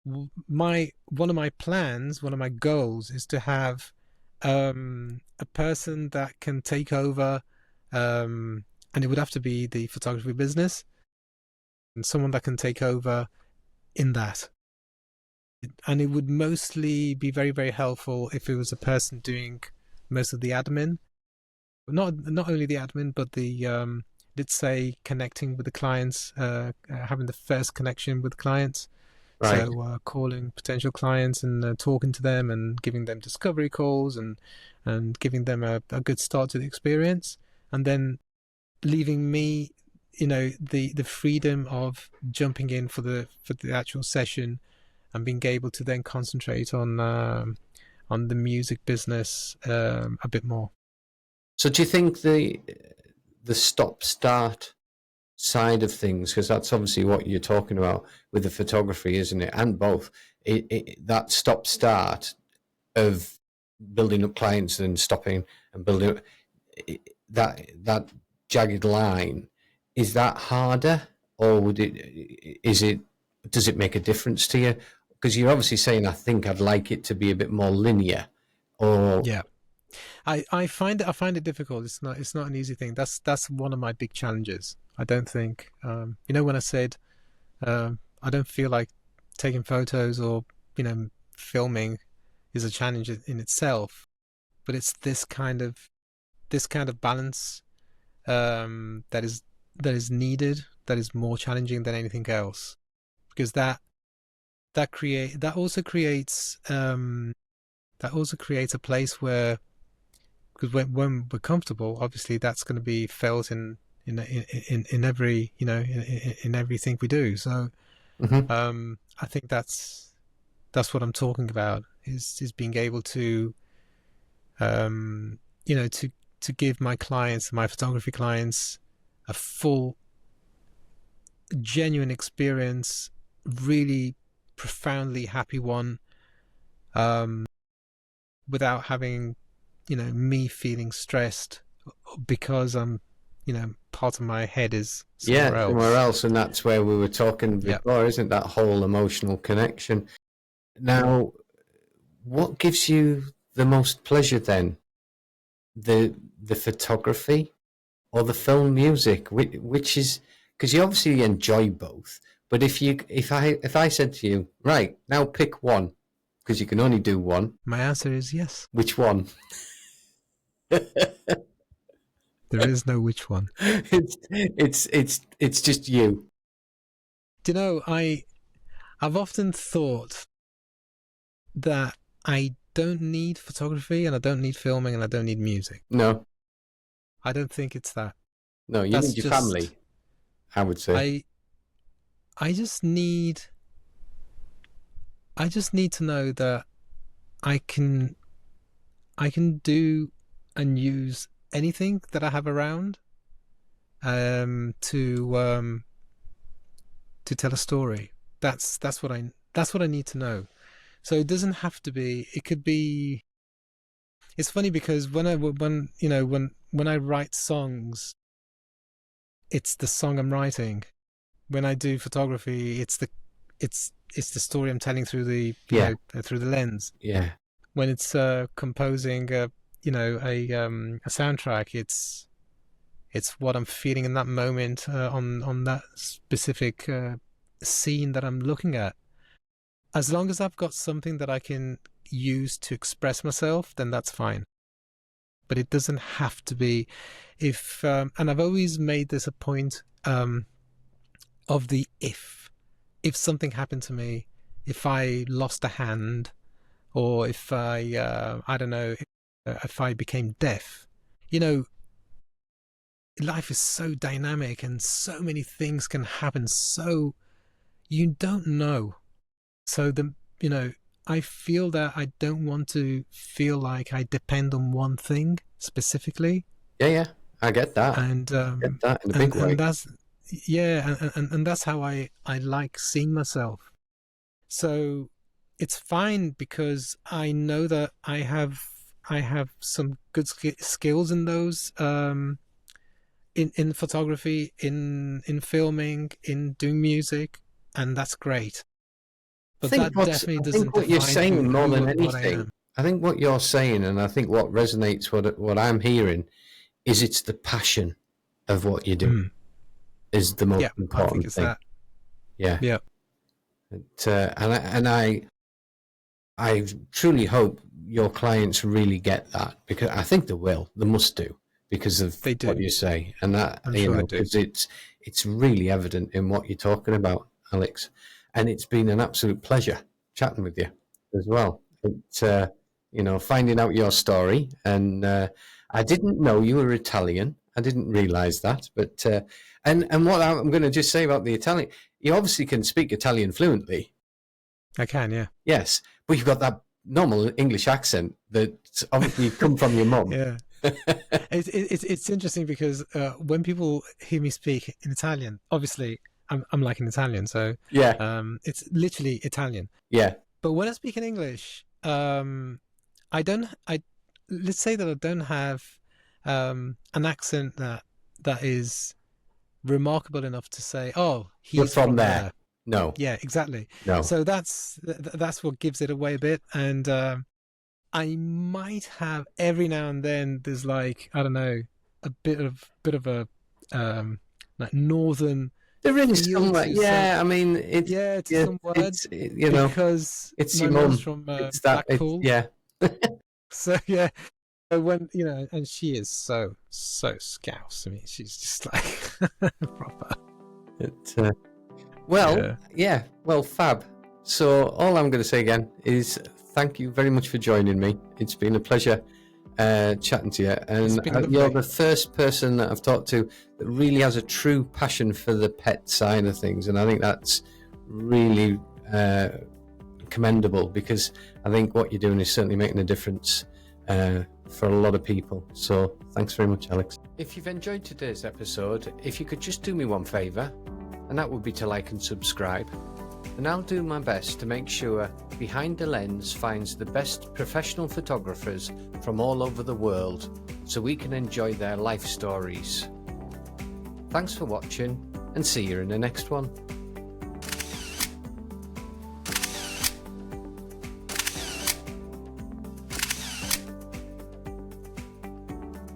One of my plans, one of my goals, is to have a person that can take over, and it would have to be the photography business, and someone that can take over in that. And it would mostly be very helpful if it was a person doing most of the admin, not only the admin, but the let's say connecting with the clients, having the first connection with clients. Right. So calling potential clients and talking to them and giving them discovery calls and giving them a good start to the experience, and then leaving me, the freedom of jumping in for the actual session and being able to then concentrate on the music business a bit more. So do you think the stop start side of things, because that's obviously what you're talking about with the photography, isn't it? And both that stop start of building up clients and stopping and building up, that jagged line, is that harder or does it make a difference to you? Because you're obviously saying, I think I'd like it to be a bit more linear, or Yeah. I find it difficult. It's not an easy thing. That's one of my big challenges. I don't think when I said I don't feel like taking photos or filming is a challenge in itself, but it's this kind of balance that is needed, that is more challenging than anything else, because that also creates a place where, because when we're comfortable, obviously that's going to be felt in every in everything we do. So Mhm. I think that's what I'm talking about, is being able to um to give my photography clients, a full, genuine experience, really profoundly happy one, um without having me feeling stressed because part of my head is Yeah, somewhere somewhere else. else, and that's where we were talking Yeah. before, isn't that whole emotional connection? Now, what gives you the most pleasure then? The photography or the film music? Which is, because you obviously enjoy both. But if I said to you, right now pick one, because you can only do one, My answer is yes. which one? There is no which one. It's just you. Do you know, I've often thought that I don't need photography, and I don't need filming, and I don't need music. No, I don't think it's that. no, you That's need your just family, I would say. I I just need I just need to know that I can I can do and use anything that I have around, to tell a story. That's what I need to know. So it doesn't have to be. It could be. It's funny because when I write songs, it's the song I'm writing. When I do photography, it's the story I'm telling through Yeah, through the lens. yeah. When it's composing a soundtrack, it's what I'm feeling in that moment, on that specific scene that I'm looking at. As long as I've got something that I can use to express myself, then that's fine. But it doesn't have to be. If And I've always made this a point, of the if something happened to me, if I lost a hand, or if I don't know, if I became deaf, you know life is so dynamic and so many things can happen, so you don't know. So you know I feel that I don't want to feel like I depend on one thing specifically. Yeah, yeah, I get that. and I get that in a big and way. that's, yeah, and that's how I like seeing myself. So it's fine, because I know that I have some good skills in those, in photography, in filming, in doing music, and that's great. But that definitely I think doesn't what you're define saying more than what I anything, am. I think what you're saying, and I think what resonates, what I'm hearing, is it's the passion of what you're doing Mm. is the most Yeah, I think important it's thing. that. Yeah, Yeah. and I truly hope your clients really get that, because I think they will. They must do, because of They what do. you say, and that, I'm sure they do. because it's really evident in what you're talking about, Alex. And it's been an absolute pleasure chatting with you as well. Finding out your story, and I didn't know you were Italian. I didn't realise that, but and what I'm going to just say about the Italian, you obviously can speak Italian fluently. I can, yeah. Yes, but you've got that normal English accent that obviously come from your mum. Yeah. It's interesting because when people hear me speak in Italian, obviously I'm like an Italian, so Yeah, it's literally Italian. yeah. But when I speak in English, I don't. I let's say that I don't have an accent that is remarkable enough to say, "Oh, You're he's from from there." there." No, Yeah, exactly. no. So that's what gives it away a bit. And I might have every now and then there's like, I don't know, a bit of a like northern There is feel somewhere. to some, Yeah, I mean, it's yeah, to yeah, some it's words, you know, because it's my your mum's mum. from It's that. It's Blackpool. yeah. So yeah, so when and she is so scouse. I mean, she's just like proper. It, well, Yeah, yeah. Well, fab. So all I'm going to say again is thank you very much for joining me. It's been a pleasure chatting to you, it's and been you're lovely. the first person that I've talked to that really has a true passion for the pet side of things, and I think that's really commendable, because I think what you're doing is certainly making a difference for a lot of people. So thanks very much, Alex. If you've enjoyed today's episode, if you could just do me one favour, and that would be to like and subscribe, and I'll do my best to make sure Behind the Lens finds the best professional photographers from all over the world so we can enjoy their life stories. Thanks for watching, and see you in the next one.